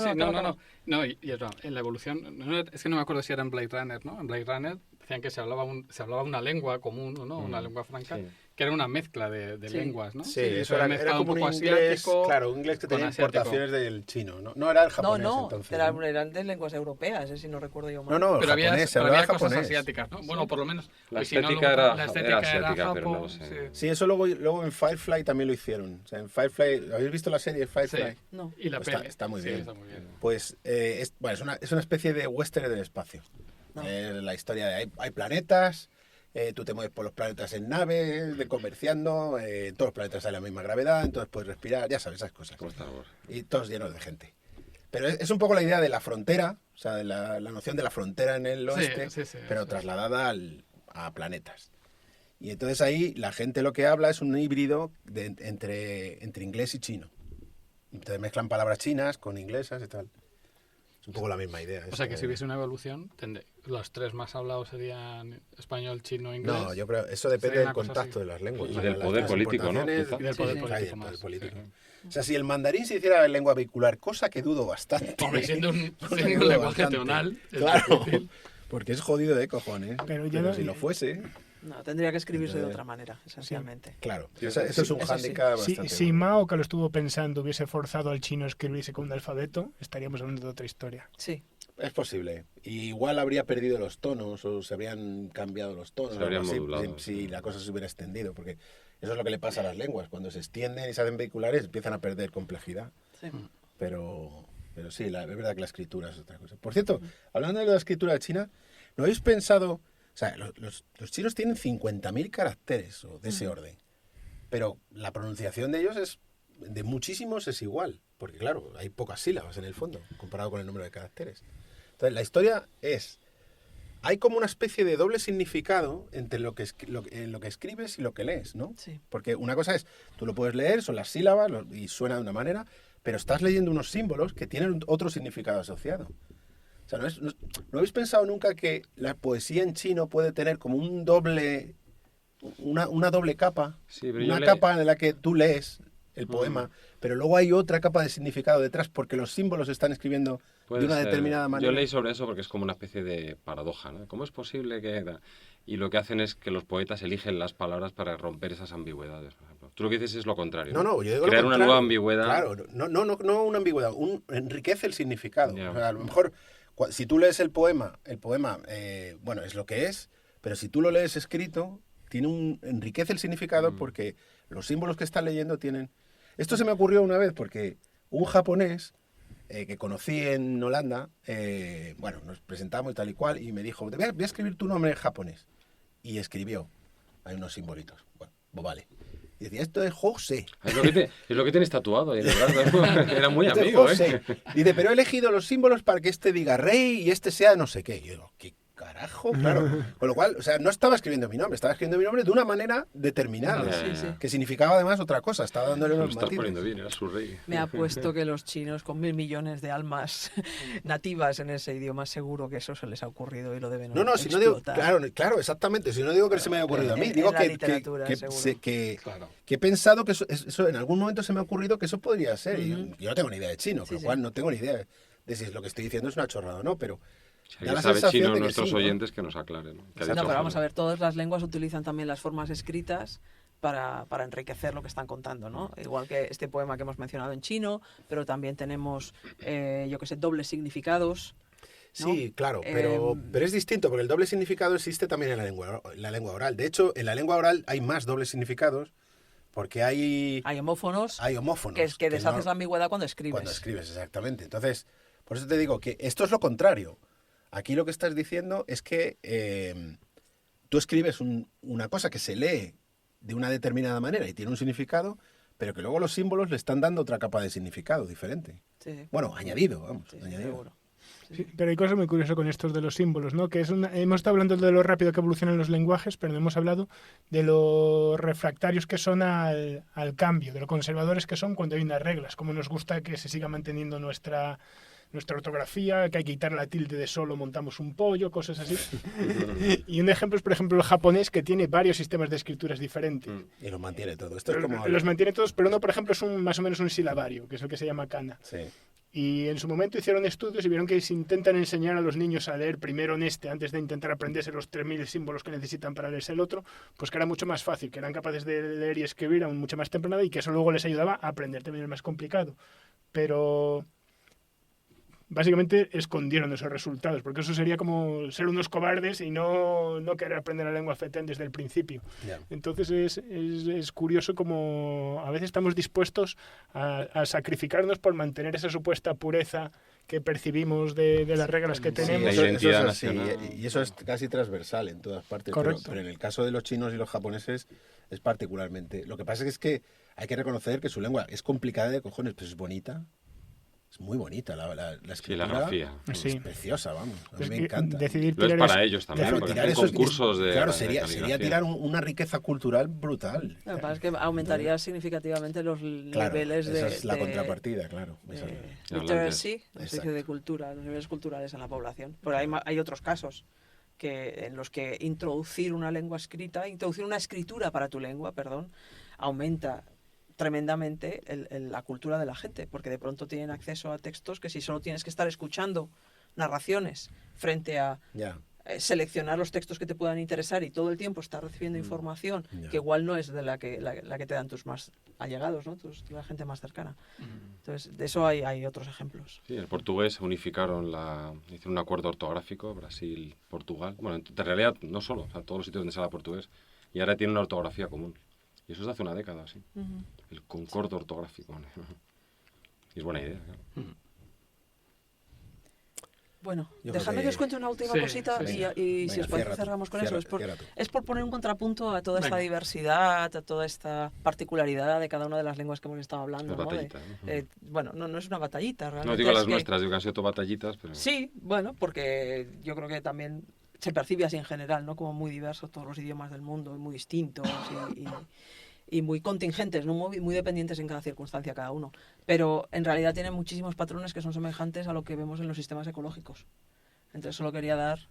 no, y eso, en la evolución, es que no me acuerdo si era en Blade Runner, ¿no? En Blade Runner decían que se hablaba una lengua común, ¿no? Una lengua franca, Sí. que era una mezcla de Sí. lenguas, ¿no? Sí, Y eso había era mezclado como un poco inglés, asiático claro, un inglés que con tenía asiático. importaciones del chino, ¿no? No era el No, japonés no, entonces. eran de lenguas europeas, si no recuerdo yo mal. No, Pero había, japonés, se pero hablaba había cosas japonés. asiáticas, ¿no? Bueno, por lo menos. La y si no, estética luego era- la era estética asiática, pero Japón, no sé. sí. Sí, eso luego en Firefly también lo hicieron. O sea, en Firefly, ¿habéis visto la serie Firefly? Sí. No. Y la Pues peli. está muy Sí, bien. está muy bien. Pues es una especie de western del espacio. No. La historia de hay planetas, tú te mueves por los planetas en naves, comerciando, en todos los planetas hay la misma gravedad, entonces puedes respirar, ya sabes, esas cosas. ¿Cómo estamos? Y todos llenos de gente. Pero es un poco la idea de la frontera, o sea, de la noción de la frontera en el oeste, sí, pero sí. trasladada a planetas. Y entonces ahí la gente lo que habla es un híbrido entre inglés y chino. Entonces mezclan palabras chinas con inglesas y tal. Es un poco la misma idea. O sea que si hubiese una evolución, los tres más hablados serían español, chino, inglés. No, yo creo eso depende Sería del una cosa contacto así. de las lenguas. Y O sea, del poder político, ¿no? exportaciones- Quizá. Y del poder Sí, político Hay el más. poder político. Sí. O sea, si el mandarín se hiciera lengua vehicular, cosa que dudo bastante. Hombre, siendo un Cosa que siendo un dudo lenguaje bastante. tonal. es Claro, difícil. porque es jodido de cojones. Pero yo Pero no- si lo fuese, No, tendría que escribirse de Entonces- otra manera, esencialmente. claro. Sí, Eso es un eso sí. hándicap Si, bastante si bueno. Mao, que lo estuvo pensando, hubiese forzado al chino a escribirse con un alfabeto, estaríamos hablando de otra historia. Sí. Es posible. Y igual habría perdido los tonos o se habrían cambiado los tonos. Se habrían algo así, modulado. si la cosa se hubiera extendido, porque eso es lo que le pasa a las lenguas. Cuando se extienden y se hacen vehiculares empiezan a perder complejidad. Sí. Pero sí, es verdad que la escritura es otra cosa. Por cierto, hablando de la escritura china, ¿no habéis pensado? O sea, los chinos tienen 50.000 caracteres o de ese orden, pero la pronunciación de ellos de muchísimos es igual, porque claro, hay pocas sílabas en el fondo, comparado con el número de caracteres. Entonces, la historia hay como una especie de doble significado entre lo que escribes y lo que lees, ¿no? Sí. Porque una cosa es, tú lo puedes leer, son las sílabas y suena de una manera, pero estás leyendo unos símbolos que tienen otro significado asociado. O sea, ¿no habéis pensado nunca que la poesía en chino puede tener como una doble capa? Sí, pero una capa en la que tú lees el poema, pero luego hay otra capa de significado detrás porque los símbolos se están escribiendo de una determinada manera. Yo leí sobre eso porque es como una especie de paradoja, ¿no? ¿Cómo es posible que...? Y lo que hacen es que los poetas eligen las palabras para romper esas ambigüedades, por ejemplo. Tú lo que dices es lo contrario. No, yo digo crear lo una contrario. nueva ambigüedad. Claro, no una ambigüedad, enriquece el significado. Yeah. O sea, a lo mejor, si tú lees el poema, bueno, es lo que es, pero si tú lo lees escrito, enriquece el significado porque los símbolos que estás leyendo tienen... Esto se me ocurrió una vez porque un japonés que conocí en Holanda, nos presentamos y tal y cual, y me dijo, voy a escribir tu nombre en japonés. Y escribió. Hay unos simbolitos. Bueno, pues vale. Y decía, esto es José. Es lo que tienes tatuado ahí en el brazo. Era muy Esto es amigo, José. Dice, pero he elegido los símbolos para que este diga rey y este sea no sé qué. Y yo digo, ¿qué carajo? Claro. Con lo cual, o sea, no estaba escribiendo mi nombre, estaba escribiendo mi nombre de una manera determinada. Sí. Que significaba además otra cosa. Estaba dándole Lo unos estás matices. poniendo bien, era su rey. Me apuesto que los chinos, con 1.000 millones de almas nativas en ese idioma, seguro que eso se les ha ocurrido y lo deben No, si no digo, explotar. claro, exactamente. Si no digo que se me haya ocurrido a mí, digo En la literatura, seguro. que Claro. he pensado que eso en algún momento se me ha ocurrido que eso podría ser. Y yo no tengo ni idea de chino, con lo cual no tengo ni idea de si lo que estoy diciendo es una chorrada o no, pero... Si da la alguien sabe sensación chino, de que nuestros sí, ¿no? oyentes que nos aclaren. ¿No? ¿Qué ha No, dicho pero vamos Jaime? a ver, todas las lenguas utilizan también las formas escritas para enriquecer lo que están contando, ¿no? Igual que este poema que hemos mencionado en chino, pero también tenemos, dobles significados. ¿no? Sí, claro, pero es distinto, porque el doble significado existe también en la lengua oral. De hecho, en la lengua oral hay más dobles significados porque hay homófonos, homófonos. que deshaces la ambigüedad cuando escribes. Cuando escribes, exactamente. Entonces, por eso te digo que esto es lo contrario. Aquí lo que estás diciendo es que tú escribes una cosa que se lee de una determinada manera y tiene un significado, pero que luego los símbolos le están dando otra capa de significado diferente. Sí. Bueno, añadido, vamos. Sí, añadido. seguro. Sí, pero hay cosas muy curiosas con estos de los símbolos, ¿no? Que hemos estado hablando de lo rápido que evolucionan los lenguajes, pero no hemos hablado de lo refractarios que son al cambio, de lo conservadores que son cuando hay unas reglas, como nos gusta que se siga manteniendo nuestra ortografía, que hay que quitar la tilde de solo montamos un pollo, cosas así. Y un ejemplo es, por ejemplo, el japonés, que tiene varios sistemas de escrituras diferentes. Y los mantiene todo. Esto es como... Los mantiene todos, pero uno, por ejemplo, es más o menos un silabario, que es el que se llama kana. Sí. Y en su momento hicieron estudios y vieron que si intentan enseñar a los niños a leer primero en antes de intentar aprenderse los 3.000 símbolos que necesitan para leerse el otro, pues que era mucho más fácil, que eran capaces de leer y escribir aún mucho más temprano y que eso luego les ayudaba a aprender también el más complicado. Pero básicamente escondieron esos resultados, porque eso sería como ser unos cobardes y no querer aprender la lengua fetén desde el principio. Yeah. Entonces es curioso como a veces estamos dispuestos a sacrificarnos por mantener esa supuesta pureza que percibimos de las reglas que tenemos. la identidad eso es así, nacional. y eso es casi transversal en todas partes. Correcto. Pero en el caso de los chinos y los japoneses es particularmente. Lo que pasa es que hay que reconocer que su lengua es complicada de cojones, pero es bonita. Es muy bonita la escritura. Sí, la grafía. Es Sí. preciosa, vamos. A mí Es me que encanta. decidir Lo es tirar para ellos también, Claro, porque tirar hacen esos concursos de claro, de sería caligrafía. tirar una riqueza cultural brutal. Lo que pasa es que aumentaría significativamente los Claro, niveles esa de... es la de- contrapartida, claro. Esa es. literacy, una especie Exacto. de cultura, los niveles culturales en la población. Pero hay otros casos en los que introducir una escritura para tu lengua, aumenta tremendamente la cultura de la gente, porque de pronto tienen acceso a textos que si solo tienes que estar escuchando narraciones frente a Ya. seleccionar los textos que te puedan interesar y todo el tiempo estar recibiendo información que igual no es de la que te dan tus más allegados, ¿no? La gente más cercana. Entonces, de eso hay otros ejemplos. Sí, el portugués unificaron, hicieron un acuerdo ortográfico, Brasil, Portugal. Bueno, en realidad no solo, o sea, todos los sitios donde se habla portugués. Y ahora tienen una ortografía común. Y eso es de hace una década, sí. El concordo ortográfico. Y es buena idea, claro. Bueno, dejadme que os cuente una última cosita y Venga, si os parece cerramos con eso. Es por poner un contrapunto a toda esta diversidad, a toda esta particularidad de cada una de las lenguas que hemos estado hablando. ¿no? Bueno, no es una batallita realmente. No digo las nuestras, digo que han sido todo batallitas. Pero... Sí, bueno, porque yo creo que también se percibe así en general, ¿no? Como muy diversos todos los idiomas del mundo, y muy distintos y muy contingentes, ¿no? Muy dependientes en cada circunstancia cada uno. Pero en realidad tienen muchísimos patrones que son semejantes a lo que vemos en los sistemas ecológicos. Entonces solo quería dar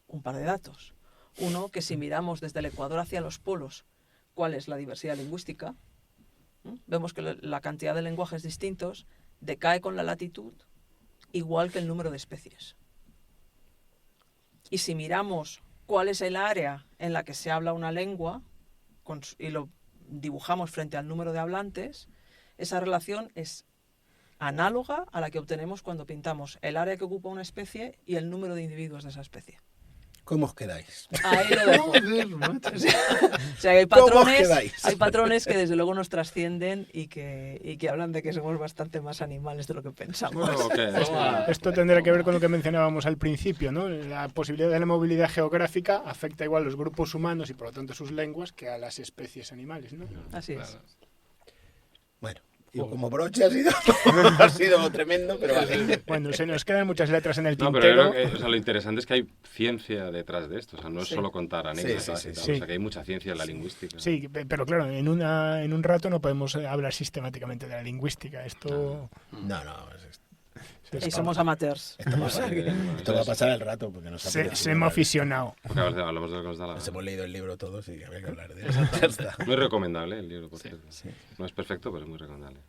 un par de datos. Uno, que si miramos desde el Ecuador hacia los polos, ¿cuál es la diversidad lingüística? Vemos que la cantidad de lenguajes distintos decae con la latitud, igual que el número de especies. Y si miramos cuál es el área en la que se habla una lengua, y lo dibujamos frente al número de hablantes, esa relación es análoga a la que obtenemos cuando pintamos el área que ocupa una especie y el número de individuos de esa especie. ¿Cómo os quedáis? Ahí lo dejo. O sea, hay patrones que desde luego nos trascienden y que hablan de que somos bastante más animales de lo que pensamos. Esto tendrá que ver con lo que mencionábamos al principio, ¿no? La posibilidad de la movilidad geográfica afecta igual a los grupos humanos y por lo tanto sus lenguas que a las especies animales, ¿no? Así es. Bueno. Y como broche ha sido tremendo, pero vale. Bueno, se nos quedan muchas letras en el tintero. No, pero lo interesante es que hay ciencia detrás de esto. O sea, no es solo contar anécdotas y tal. O sea, que hay mucha ciencia en la lingüística. Sí, pero claro, en un rato no podemos hablar sistemáticamente de la lingüística. Esto... No. Y somos amateurs. Esto va a pasar el rato porque nos se hemos aficionado. Porque hablamos de lo que nos da la... Nos hemos leído el libro todos y había que hablar de eso. Ya está. Muy recomendable el libro, por cierto. Sí. No es perfecto, pero es muy recomendable.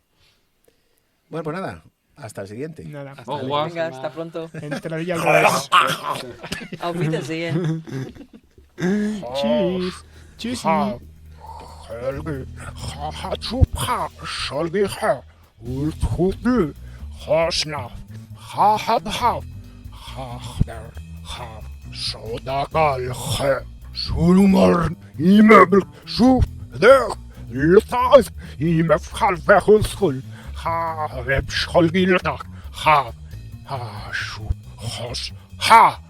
Bueno, pues nada. Hasta el siguiente. Nada. Venga, hasta pronto. Entradilla al revés. Auf Wiedersehen. Cheers. Tschüss. Helge, ha, Scholge, ha, Ulthudu, Hosna, ha, ha, Sodagal, ha, Sulmar, Imebel, Suf, der, Lthaz, Imef, Halvehulskul, ha, Reb, Scholge, ha, Shu, Hos, ha.